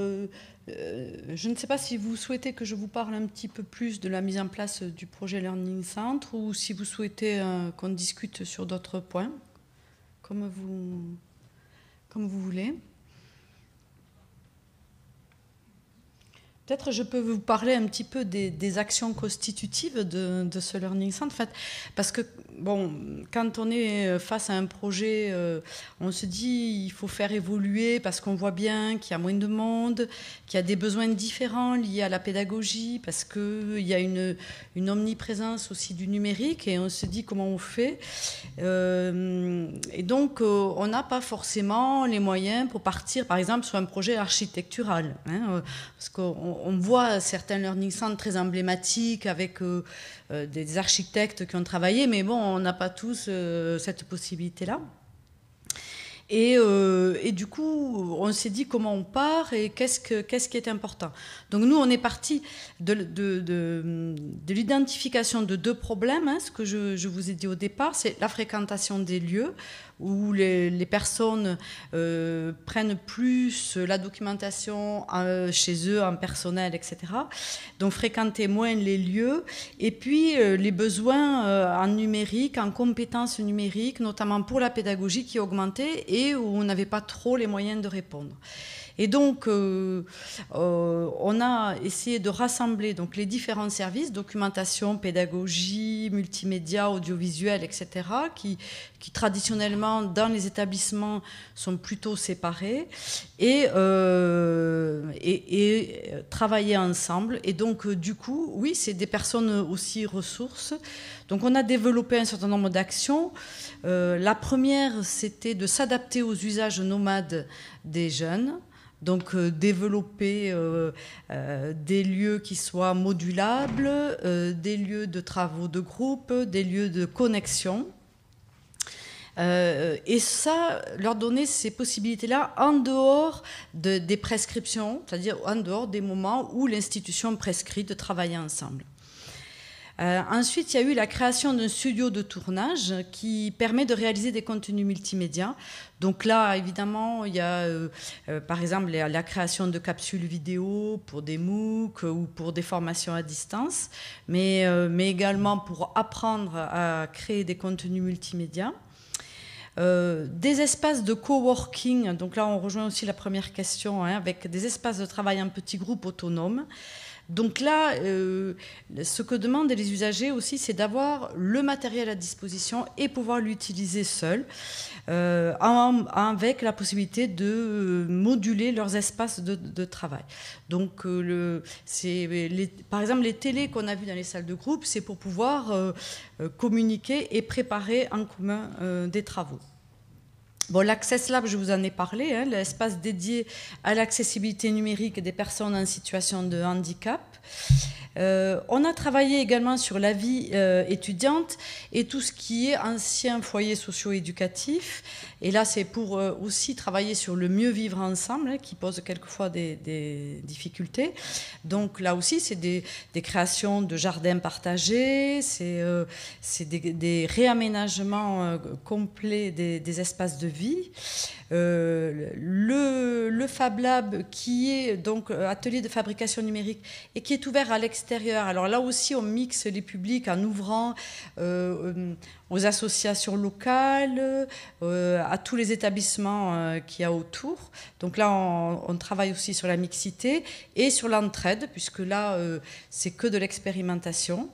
je ne sais pas si vous souhaitez que je vous parle un petit peu plus de la mise en place du projet Learning Centre ou si vous souhaitez qu'on discute sur d'autres points, comme vous voulez. Peut-être je peux vous parler un petit peu des actions constitutives de ce Learning Centre, en fait, parce que bon, quand on est face à un projet, on se dit il faut faire évoluer parce qu'on voit bien qu'il y a moins de monde, qu'il y a des besoins différents liés à la pédagogie, parce qu'il y a une omniprésence aussi du numérique et on se dit comment on fait. Et donc, on n'a pas forcément les moyens pour partir, par exemple, sur un projet architectural, hein, parce qu'on voit certains learning centres très emblématiques avec des architectes qui ont travaillé, mais bon, on n'a pas tous cette possibilité-là. Et du coup, on s'est dit comment on part et qu'est-ce qui est important. Donc nous, on est parti de l'identification de deux problèmes. Hein, ce que je vous ai dit au départ, c'est la fréquentation des lieux, où les personnes prennent plus la documentation chez eux, en personnel, etc. Donc fréquenter moins les lieux. Et puis les besoins en numérique, en compétences numériques, notamment pour la pédagogie qui augmentait et où on n'avait pas trop les moyens de répondre. Et donc, on a essayé de rassembler donc, les différents services, documentation, pédagogie, multimédia, audiovisuel, etc., qui traditionnellement, dans les établissements, sont plutôt séparés, et travailler ensemble. Et donc, du coup, oui, c'est des personnes aussi ressources. Donc, on a développé un certain nombre d'actions. La première, c'était de s'adapter aux usages nomades des jeunes. Donc développer des lieux qui soient modulables, des lieux de travaux de groupe, des lieux de connexion. Et ça, leur donner ces possibilités-là en dehors des prescriptions, c'est-à-dire en dehors des moments où l'institution prescrit de travailler ensemble. Ensuite, il y a eu la création d'un studio de tournage qui permet de réaliser des contenus multimédia. Donc là, évidemment, il y a par exemple la création de capsules vidéo pour des MOOC ou pour des formations à distance, mais également pour apprendre à créer des contenus multimédia. des espaces de coworking. Donc là, on rejoint aussi la première question, hein, avec des espaces de travail en petits groupes autonomes. Donc là, ce que demandent les usagers aussi, c'est d'avoir le matériel à disposition et pouvoir l'utiliser seul, avec la possibilité de moduler leurs espaces de travail. Donc, par exemple, les télés qu'on a vues dans les salles de groupe, c'est pour pouvoir communiquer et préparer en commun des travaux. Bon, l'Access Lab, je vous en ai parlé, hein, l'espace dédié à l'accessibilité numérique des personnes en situation de handicap. On a travaillé également sur la vie étudiante et tout ce qui est ancien foyer socio-éducatif. Et là, c'est pour aussi travailler sur le mieux vivre ensemble, hein, qui pose quelquefois des difficultés. Donc là aussi, c'est des créations de jardins partagés, c'est des réaménagements complets des espaces de vie. Le Fab Lab, qui est donc atelier de fabrication numérique et qui est ouvert à l'extérieur. Alors là aussi, on mixe les publics en ouvrant aux associations locales, à tous les établissements qu'il y a autour. Donc là, on travaille aussi sur la mixité et sur l'entraide, puisque là, c'est que de l'expérimentation.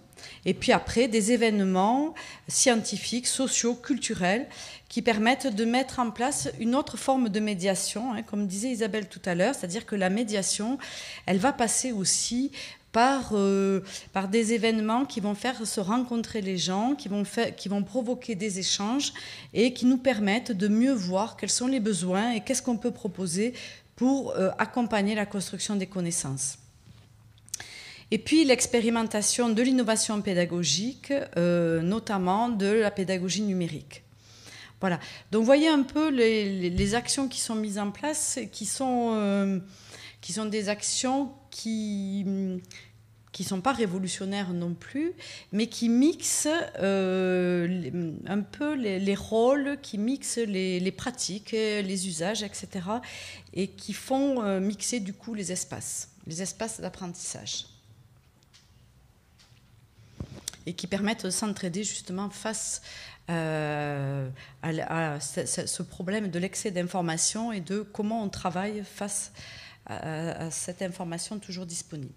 Et puis après, des événements scientifiques, sociaux, culturels, qui permettent de mettre en place une autre forme de médiation, hein, comme disait Isabelle tout à l'heure, c'est-à-dire que la médiation, elle va passer aussi par des événements qui vont faire se rencontrer les gens, qui vont provoquer des échanges et qui nous permettent de mieux voir quels sont les besoins et qu'est-ce qu'on peut proposer pour accompagner la construction des connaissances. Et puis l'expérimentation de l'innovation pédagogique, notamment de la pédagogie numérique. Voilà. Donc vous voyez un peu les actions qui sont mises en place, qui sont des actions qui ne sont pas révolutionnaires non plus, mais qui mixent un peu les rôles, qui mixent les pratiques, les usages, etc. Et qui font mixer du coup les espaces d'apprentissage. Et qui permettent de s'entraider justement face à ce problème de l'excès d'information et de comment on travaille face à cette information toujours disponible.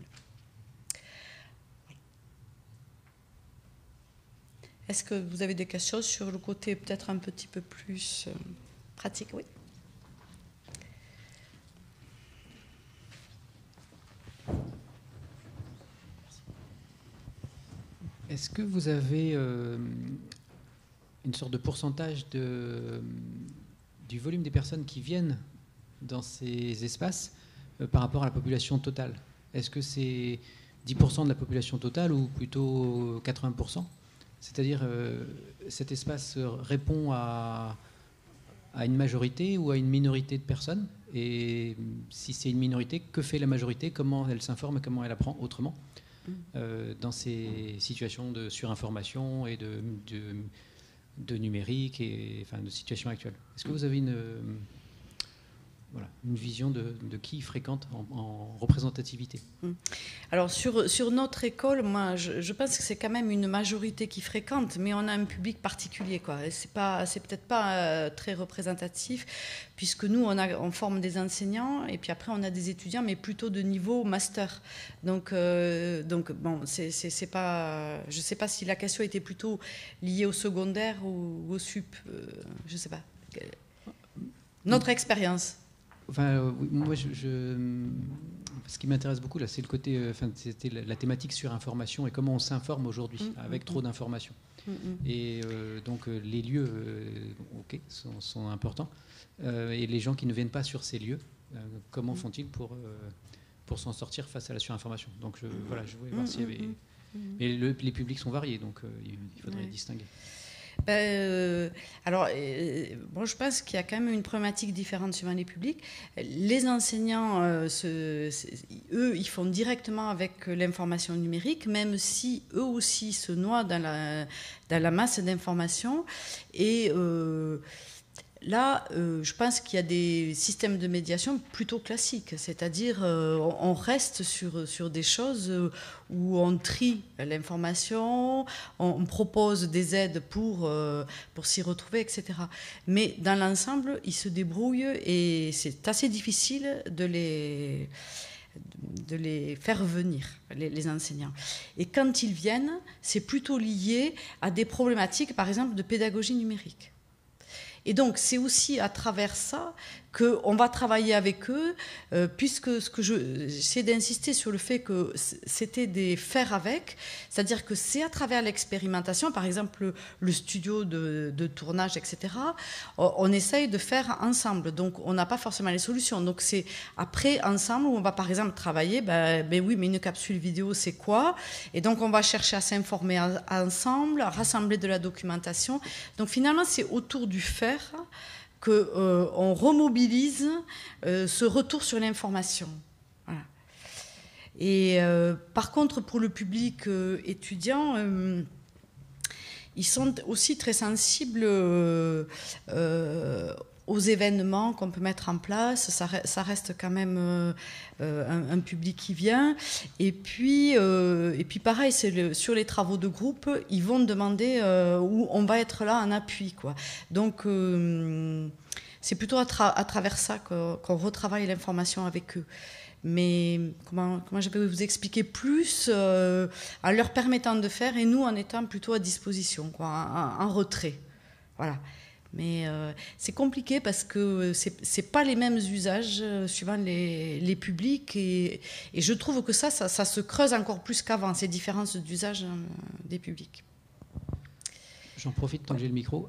Est-ce que vous avez des questions sur le côté peut-être un petit peu plus pratique? Oui. Est-ce que vous avez une sorte de pourcentage du volume des personnes qui viennent dans ces espaces par rapport à la population totale? Est-ce que c'est 10% de la population totale ou plutôt 80%? C'est-à-dire, cet espace répond à une majorité ou à une minorité de personnes? Et si c'est une minorité, que fait la majorité? Comment elle s'informe? Comment elle apprend autrement dans ces situations de surinformation et de numérique et enfin, de situation actuelle? Est-ce que vous avez une vision de qui fréquente en représentativité? Alors sur notre école, moi je pense que c'est quand même une majorité qui fréquente, mais on a un public particulier, quoi. C'est peut-être pas très représentatif, puisque nous on forme des enseignants et puis après on a des étudiants, mais plutôt de niveau master. Donc bon, c'est pas, je sais pas si la question était plutôt liée au secondaire ou au sup, je sais pas. Notre expérience. Enfin, moi, ce qui m'intéresse beaucoup là, c'est le côté, c'était la thématique sur information et comment on s'informe aujourd'hui avec trop d'informations. Et donc les lieux, ok, sont importants. Et les gens qui ne viennent pas sur ces lieux, comment font-ils pour s'en sortir face à la surinformation? Donc voilà, je voulais voir s'il y avait. Mais les publics sont variés, donc il faudrait distinguer. Alors, bon, je pense qu'il y a quand même une problématique différente suivant les publics. Les enseignants, eux, ils font directement avec l'information numérique, même si eux aussi se noient dans la masse d'informations. Et là, je pense qu'il y a des systèmes de médiation plutôt classiques, c'est-à-dire on reste sur des choses où on trie l'information, on propose des aides pour s'y retrouver, etc. Mais dans l'ensemble, ils se débrouillent et c'est assez difficile de les faire venir, les enseignants. Et quand ils viennent, c'est plutôt lié à des problématiques, par exemple, de pédagogie numérique. Et donc, c'est aussi à travers ça qu'on va travailler avec eux, puisque ce que j'essaie d'insister sur le fait que c'était des faire avec, c'est-à-dire que c'est à travers l'expérimentation, par exemple le studio de tournage, etc., on essaye de faire ensemble. Donc, on n'a pas forcément les solutions. Donc, c'est après, ensemble, où on va, par exemple, travailler, ben oui, mais une capsule vidéo, c'est quoi? Et donc, on va chercher à s'informer ensemble, à rassembler de la documentation. Donc, finalement, c'est autour du faire qu'on remobilise ce retour sur l'information. Voilà. Et par contre, pour le public étudiant, ils sont aussi très sensibles aux événements qu'on peut mettre en place. Ça reste quand même un public qui vient. Et puis pareil, sur les travaux de groupe, ils vont demander où on va être là en appui, quoi. Donc, c'est plutôt à travers ça qu'on retravaille l'information avec eux. Mais comment je peux vous expliquer plus en leur permettant de faire et nous en étant plutôt à disposition, quoi, en retrait. Voilà. Mais c'est compliqué parce que c'est pas les mêmes usages suivant les publics et je trouve que ça se creuse encore plus qu'avant, ces différences d'usage des publics. J'en profite tant que j'ai le micro.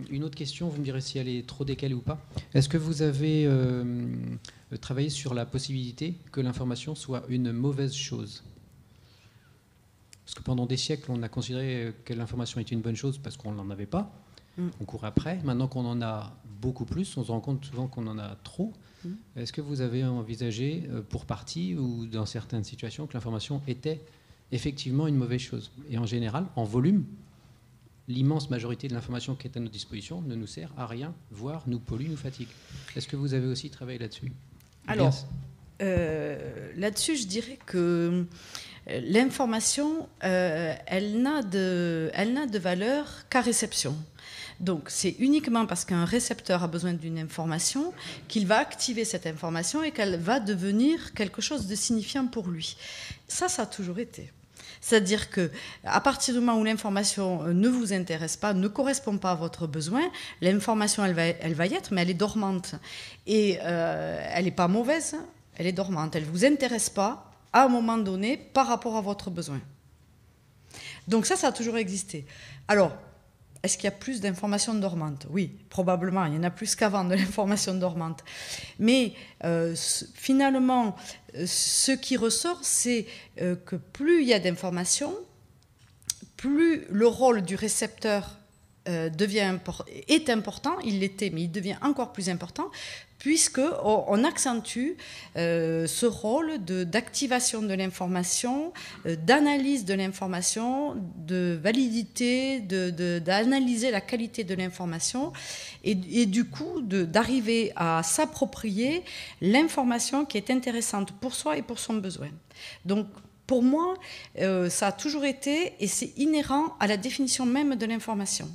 Une autre question, vous me direz si elle est trop décalée ou pas. Est-ce que vous avez travaillé sur la possibilité que l'information soit une mauvaise chose ? Parce que pendant des siècles, on a considéré que l'information était une bonne chose parce qu'on n'en avait pas. On court après. Maintenant qu'on en a beaucoup plus, on se rend compte souvent qu'on en a trop. Est-ce que vous avez envisagé, pour partie ou dans certaines situations, que l'information était effectivement une mauvaise chose ? Et en général, en volume, l'immense majorité de l'information qui est à notre disposition ne nous sert à rien, voire nous pollue, nous fatigue. Est-ce que vous avez aussi travaillé là-dessus ? Alors, là-dessus, je dirais que l'information, elle n'a de valeur qu'à réception. Donc, c'est uniquement parce qu'un récepteur a besoin d'une information qu'il va activer cette information et qu'elle va devenir quelque chose de signifiant pour lui. Ça a toujours été. C'est-à-dire qu'à partir du moment où l'information ne vous intéresse pas, ne correspond pas à votre besoin, l'information, elle va y être, mais elle est dormante. Et elle n'est pas mauvaise, elle est dormante. Elle ne vous intéresse pas à un moment donné par rapport à votre besoin. Donc ça a toujours existé. Alors, est-ce qu'il y a plus d'informations dormantes ? Oui, probablement. Il y en a plus qu'avant de l'information dormante. Mais finalement, ce qui ressort, c'est que plus il y a d'informations, plus le rôle du récepteur est important. Il l'était, mais il devient encore plus important, puisqu'on accentue ce rôle d'activation de l'information, d'analyse de l'information, de validité, d'analyser la qualité de l'information et du coup d'arriver à s'approprier l'information qui est intéressante pour soi et pour son besoin. Donc, pour moi, ça a toujours été, et c'est inhérent à la définition même de l'information.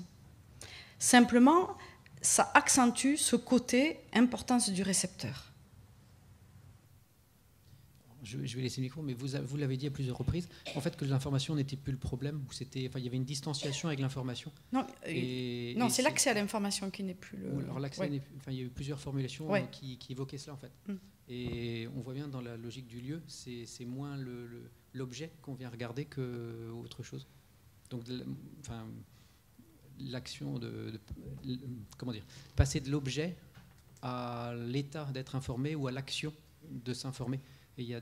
Simplement, ça accentue ce côté importance du récepteur. Je vais laisser le micro, mais vous l'avez dit à plusieurs reprises, en fait que l'information n'était plus le problème, il y avait une distanciation avec l'information. Non, c'est l'accès à l'information qui n'est plus le... Alors l'accès, il y a eu plusieurs formulations qui évoquaient cela en fait. Et on voit bien dans la logique du lieu, c'est moins l'objet qu'on vient regarder qu'autre chose. Donc, l'action comment dire, passer de l'objet à l'état d'être informé ou à l'action de s'informer. Et il y a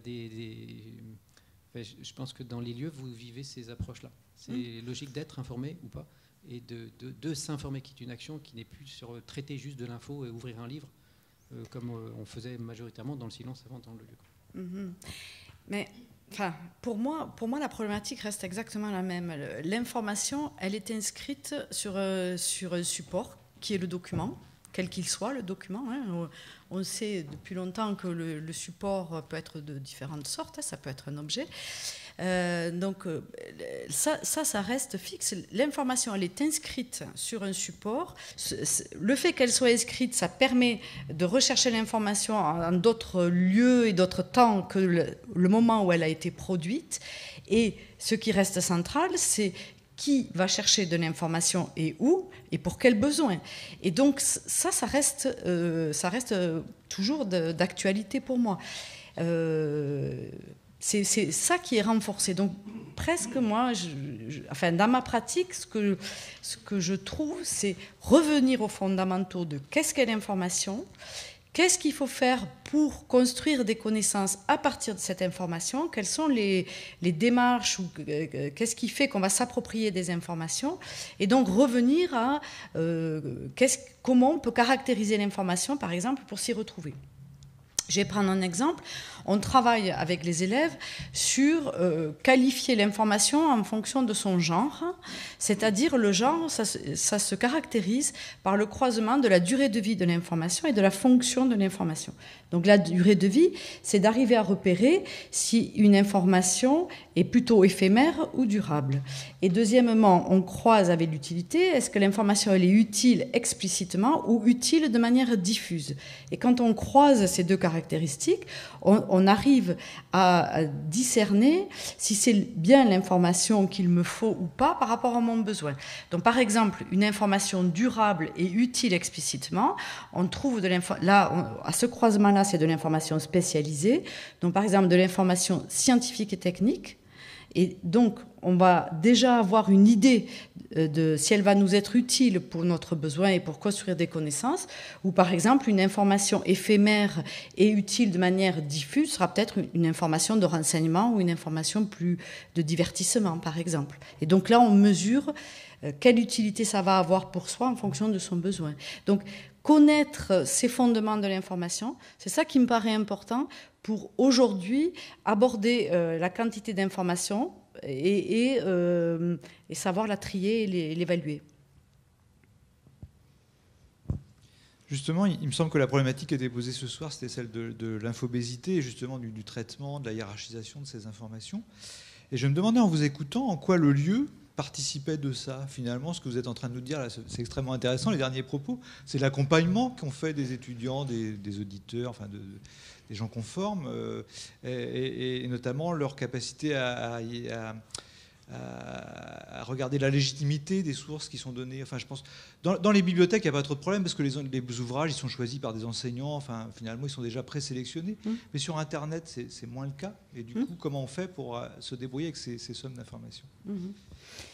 je pense que dans les lieux, vous vivez ces approches-là. C'est logique d'être informé ou pas, et de s'informer, qui est une action qui n'est plus sur traiter juste de l'info et ouvrir un livre, comme on faisait majoritairement dans le silence avant dans le lieu. Mais... Enfin, pour moi, la problématique reste exactement la même. L'information, elle est inscrite sur un support qui est le document. quel qu'il soit, le document. Hein. On sait depuis longtemps que le support peut être de différentes sortes, hein, ça peut être un objet. Donc ça reste fixe. L'information, elle est inscrite sur un support. Le fait qu'elle soit inscrite, ça permet de rechercher l'information en d'autres lieux et d'autres temps que le moment où elle a été produite. Et ce qui reste central, c'est qui va chercher de l'information et où et pour quels besoins. Et donc ça reste toujours d'actualité pour moi. C'est ça qui est renforcé. Donc presque moi, enfin, dans ma pratique, ce que je trouve, c'est revenir aux fondamentaux de qu'est-ce qu'est l'information, qu'est-ce qu'il faut faire pour construire des connaissances à partir de cette information, quelles sont les démarches, ou qu'est-ce qui fait qu'on va s'approprier des informations, et donc revenir à comment on peut caractériser l'information, par exemple, pour s'y retrouver. Je vais prendre un exemple. On travaille avec les élèves sur qualifier l'information en fonction de son genre, c'est-à-dire le genre, ça se caractérise par le croisement de la durée de vie de l'information et de la fonction de l'information. Donc la durée de vie, c'est d'arriver à repérer si une information est plutôt éphémère ou durable. Et deuxièmement, on croise avec l'utilité. Est-ce que l'information elle est utile explicitement ou utile de manière diffuse? Et quand on croise ces deux caractéristiques, on arrive à discerner si c'est bien l'information qu'il me faut ou pas par rapport à mon besoin. Donc par exemple, une information durable et utile explicitement, on trouve à ce croisement-là, c'est de l'information spécialisée, donc par exemple de l'information scientifique et technique. Et donc, on va déjà avoir une idée de si elle va nous être utile pour notre besoin et pour construire des connaissances, ou par exemple, une information éphémère et utile de manière diffuse sera peut-être une information de renseignement ou une information plus de divertissement, par exemple. Et donc là, on mesure quelle utilité ça va avoir pour soi en fonction de son besoin. Donc, connaître ces fondements de l'information, c'est ça qui me paraît important pour aujourd'hui aborder la quantité d'informations et savoir la trier et l'évaluer. Justement, il me semble que la problématique qui était posée ce soir, c'était celle de l'infobésité et justement du traitement, de la hiérarchisation de ces informations. Et je me demandais en vous écoutant en quoi le lieu participait de ça. Finalement, ce que vous êtes en train de nous dire, là, c'est extrêmement intéressant. Les derniers propos, c'est l'accompagnement qu'ont fait des étudiants, des auditeurs, enfin des gens qu'on forme, et notamment leur capacité à regarder la légitimité des sources qui sont données. Enfin, je pense dans les bibliothèques, il n'y a pas trop de problème parce que les ouvrages, ils sont choisis par des enseignants. Enfin, finalement, ils sont déjà présélectionnés. Mais sur Internet, c'est moins le cas. Et du coup, comment on fait pour se débrouiller avec ces sommes d'informations?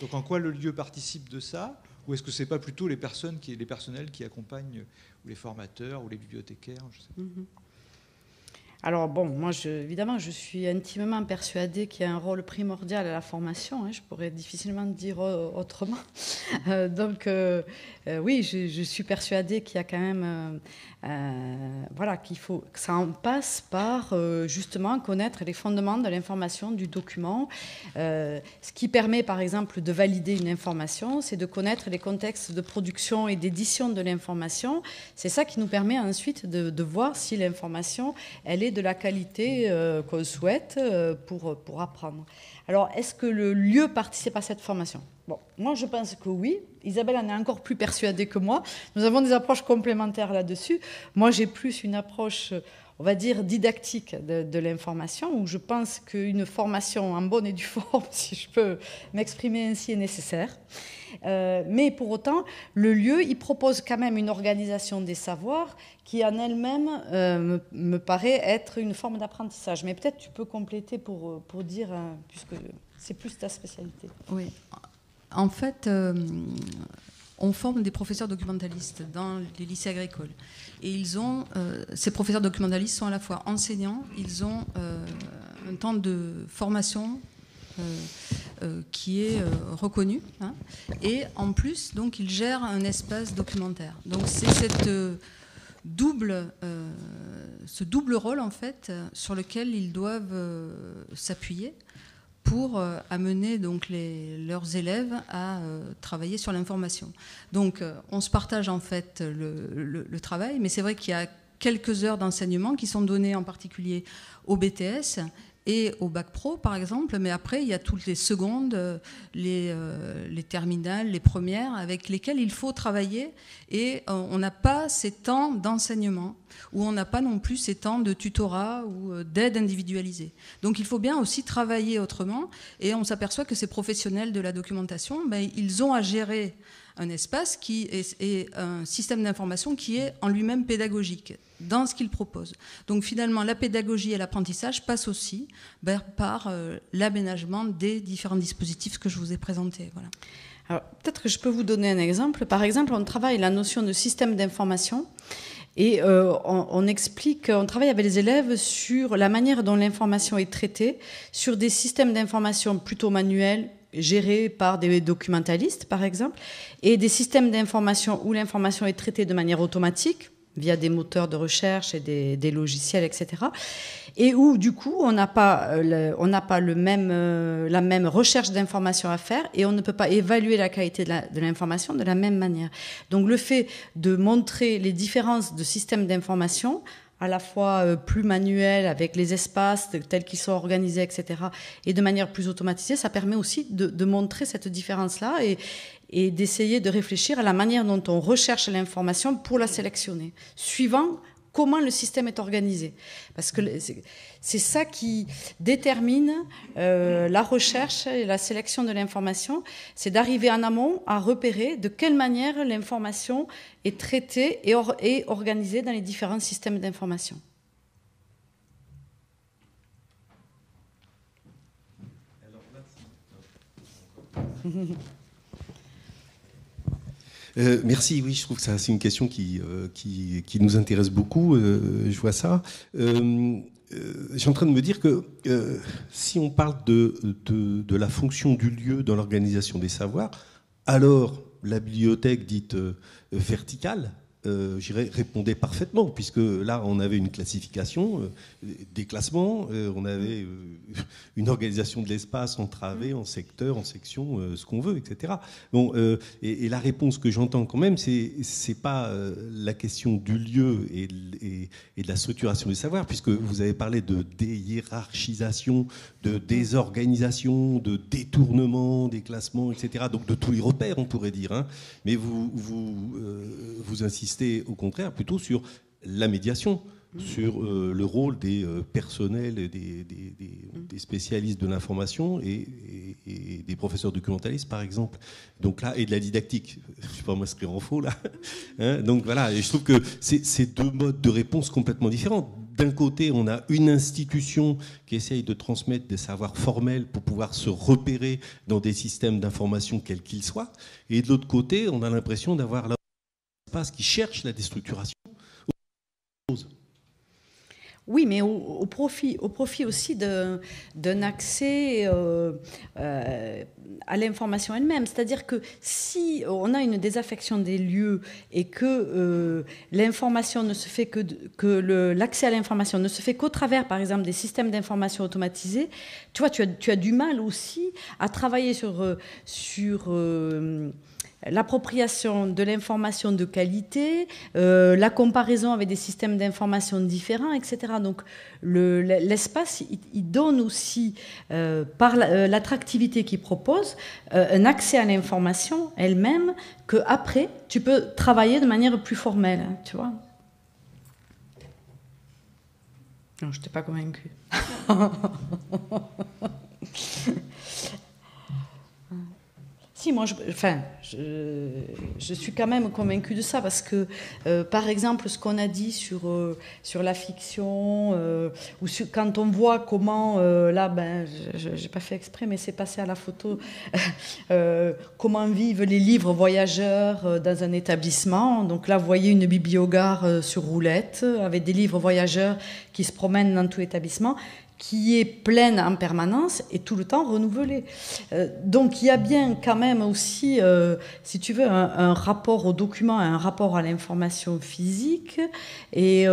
Donc, en quoi le lieu participe de ça? Ou est-ce que c'est pas plutôt les personnels qui accompagnent, ou les formateurs, ou les bibliothécaires, je sais pas. Alors bon, moi, évidemment, je suis intimement persuadée qu'il y a un rôle primordial à la formation. Hein, je pourrais difficilement dire autrement. Donc, oui, je suis persuadée qu'il y a quand même... voilà, qu'il faut que ça en passe par, justement, connaître les fondements de l'information du document. Ce qui permet, par exemple, de valider une information, c'est de connaître les contextes de production et d'édition de l'information. C'est ça qui nous permet ensuite de voir si l'information, elle est de la qualité qu'on souhaite pour apprendre. Alors, est-ce que le lieu participe à cette formation? Bon, moi, je pense que oui. Isabelle en est encore plus persuadée que moi. Nous avons des approches complémentaires là-dessus. Moi, j'ai plus une approche, on va dire, didactique de l'information, où je pense qu'une formation en bonne et due forme, si je peux m'exprimer ainsi, est nécessaire. Mais pour autant, le lieu, il propose quand même une organisation des savoirs qui en elle-même me paraît être une forme d'apprentissage. Mais peut-être tu peux compléter pour dire, puisque c'est plus ta spécialité. Oui. En fait, on forme des professeurs documentalistes dans les lycées agricoles. Et ils ont, ces professeurs documentalistes sont à la fois enseignants, ils ont un temps de formation qui est reconnu, hein, et en plus, donc, ils gèrent un espace documentaire. Donc c'est ce double rôle, en fait, sur lequel ils doivent s'appuyer pour amener donc leurs élèves à travailler sur l'information. Donc on se partage en fait le travail, mais c'est vrai qu'il y a quelques heures d'enseignement qui sont données en particulier au BTS et au bac pro par exemple, mais après il y a toutes les secondes, les terminales, les premières avec lesquelles il faut travailler, et on n'a pas ces temps d'enseignement, ou on n'a pas non plus ces temps de tutorat ou d'aide individualisée. Donc il faut bien aussi travailler autrement, et on s'aperçoit que ces professionnels de la documentation, ils ont à gérer un espace qui est un système d'information qui est en lui-même pédagogique dans ce qu'il propose. Donc finalement, la pédagogie et l'apprentissage passent aussi par l'aménagement des différents dispositifs que je vous ai présentés. Voilà. Alors, peut-être que je peux vous donner un exemple. Par exemple, on travaille la notion de système d'information, et on travaille avec les élèves sur la manière dont l'information est traitée, sur des systèmes d'information plutôt manuels, gérés par des documentalistes, par exemple, et des systèmes d'information où l'information est traitée de manière automatique, via des moteurs de recherche et des logiciels, etc. Et où, du coup, on n'a pas la même recherche d'informations à faire, et on ne peut pas évaluer la qualité de l'information de la même manière. Donc, le fait de montrer les différences de systèmes d'information, à la fois plus manuels, avec les espaces tels qu'ils sont organisés, etc., et de manière plus automatisée, ça permet aussi de montrer cette différence-là et d'essayer de réfléchir à la manière dont on recherche l'information pour la sélectionner, suivant comment le système est organisé. Parce que c'est ça qui détermine la recherche et la sélection de l'information, c'est d'arriver en amont à repérer de quelle manière l'information est traitée et organisée dans les différents systèmes d'information. Merci, oui, je trouve que ça, c'est une question qui nous intéresse beaucoup, je vois ça. Je suis en train de me dire que si on parle de la fonction du lieu dans l'organisation des savoirs, alors la bibliothèque dite verticale, j'irais, répondait parfaitement, puisque là, on avait une classification, des classements, on avait une organisation de l'espace en travées, en secteurs, en sections, ce qu'on veut, etc. Bon, et la réponse que j'entends quand même, c'est pas la question du lieu et de la structuration du savoir, puisque vous avez parlé de déhiérarchisation, de désorganisation, de détournement des classements, etc. Donc de tous les repères, on pourrait dire. Hein. Mais vous insistez au contraire plutôt sur la médiation, sur le rôle des personnels, des spécialistes de l'information et des professeurs documentalistes, par exemple. Donc là, et de la didactique. Je ne sais pas moi ce qui est en faux, là. Hein, donc voilà, et je trouve que c'est deux modes de réponse complètement différents. D'un côté, on a une institution qui essaye de transmettre des savoirs formels pour pouvoir se repérer dans des systèmes d'information quels qu'ils soient. Et de l'autre côté, on a l'impression d'avoir là un espace qui cherche la déstructuration. Oui, mais au profit aussi d'un accès à l'information elle-même. C'est-à-dire que si on a une désaffection des lieux et que l'information ne se fait l'accès à l'information ne se fait qu'au travers, par exemple, des systèmes d'information automatisés, tu vois, tu as du mal aussi à travailler sur l'appropriation de l'information de qualité, la comparaison avec des systèmes d'information différents, etc. Donc l'espace, il donne aussi, par l'attractivité qu'il propose, un accès à l'information elle-même qu'après, tu peux travailler de manière plus formelle, hein, tu vois. Non, je ne t'ai pas convaincue. Si, moi, je suis quand même convaincue de ça, parce que, par exemple, ce qu'on a dit sur la fiction, ou quand on voit comment, là, je n'ai pas fait exprès, mais c'est passé à la photo, comment vivent les livres voyageurs dans un établissement. Donc là, vous voyez une bibliogare sur roulette, avec des livres voyageurs qui se promènent dans tout l'établissement, qui est pleine en permanence et tout le temps renouvelée. Donc il y a bien quand même aussi, si tu veux, un rapport au document, un rapport à l'information physique, et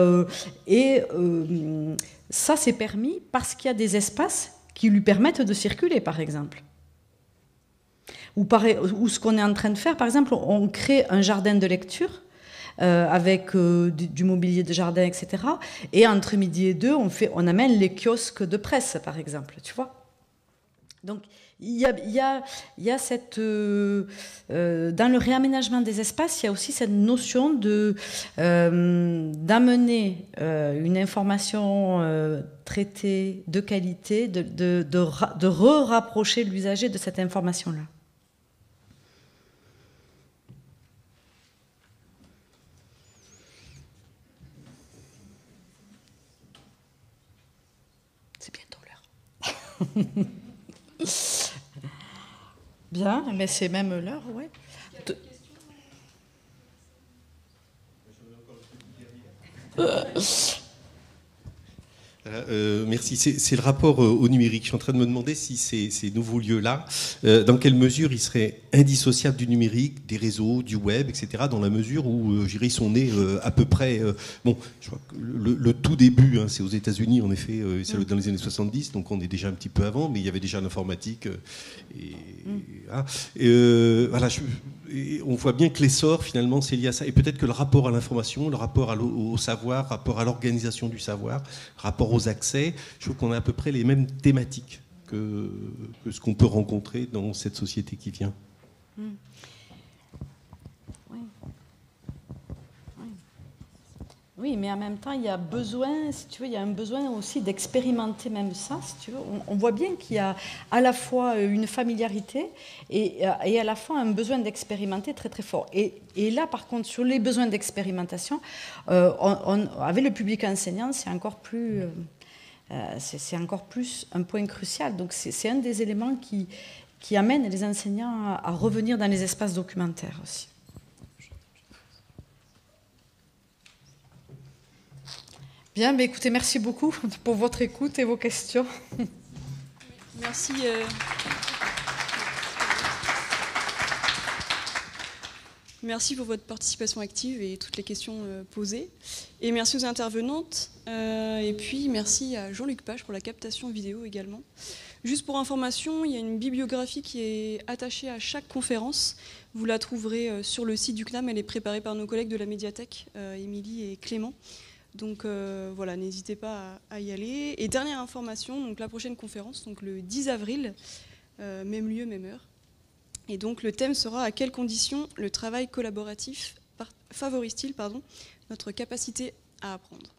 ça c'est permis parce qu'il y a des espaces qui lui permettent de circuler, par exemple. Ou ce qu'on est en train de faire, par exemple, on crée un jardin de lecture avec du mobilier de jardin, etc. Et entre midi et 2, on amène les kiosques de presse, par exemple, tu vois. Donc, il y a cette... dans le réaménagement des espaces, il y a aussi cette notion d'amener une information traitée de qualité, de rapprocher l'usager de cette information-là. C'est bientôt l'heure. Bien, mais c'est même l'heure, oui. Merci. C'est le rapport au numérique. Je suis en train de me demander si ces nouveaux lieux-là, dans quelle mesure ils seraient indissociables du numérique, des réseaux, du web, etc., dans la mesure où, je dirais, ils sont nés à peu près... bon, je crois que le tout début, hein, c'est aux États-Unis, en effet, c'est dans les années 70, donc on est déjà un petit peu avant, mais il y avait déjà l'informatique. Voilà, on voit bien que l'essor, finalement, c'est lié à ça. Et peut-être que le rapport à l'information, le rapport au savoir, le rapport à l'organisation du savoir, le rapport aux accès, je trouve qu'on a à peu près les mêmes thématiques que ce qu'on peut rencontrer dans cette société qui vient. Oui, mais en même temps, il y a besoin, si tu veux, il y a un besoin aussi d'expérimenter même ça, si tu veux. On voit bien qu'il y a à la fois une familiarité et à la fois un besoin d'expérimenter très très fort. Et là, par contre, sur les besoins d'expérimentation, avec le public enseignant, c'est encore plus un point crucial. Donc c'est un des éléments qui amène les enseignants à revenir dans les espaces documentaires aussi. Bien, mais écoutez, merci beaucoup pour votre écoute et vos questions. Merci. Merci pour votre participation active et toutes les questions posées. Et merci aux intervenantes. Et puis merci à Jean-Luc Page pour la captation vidéo également. Juste pour information, il y a une bibliographie qui est attachée à chaque conférence. Vous la trouverez sur le site du CNAM. Elle est préparée par nos collègues de la médiathèque, Émilie et Clément. Donc voilà, n'hésitez pas à y aller. Et dernière information, donc la prochaine conférence, donc le 10 avril, même lieu, même heure. Et donc le thème sera à quelles conditions le travail collaboratif favorise-t-il notre capacité à apprendre.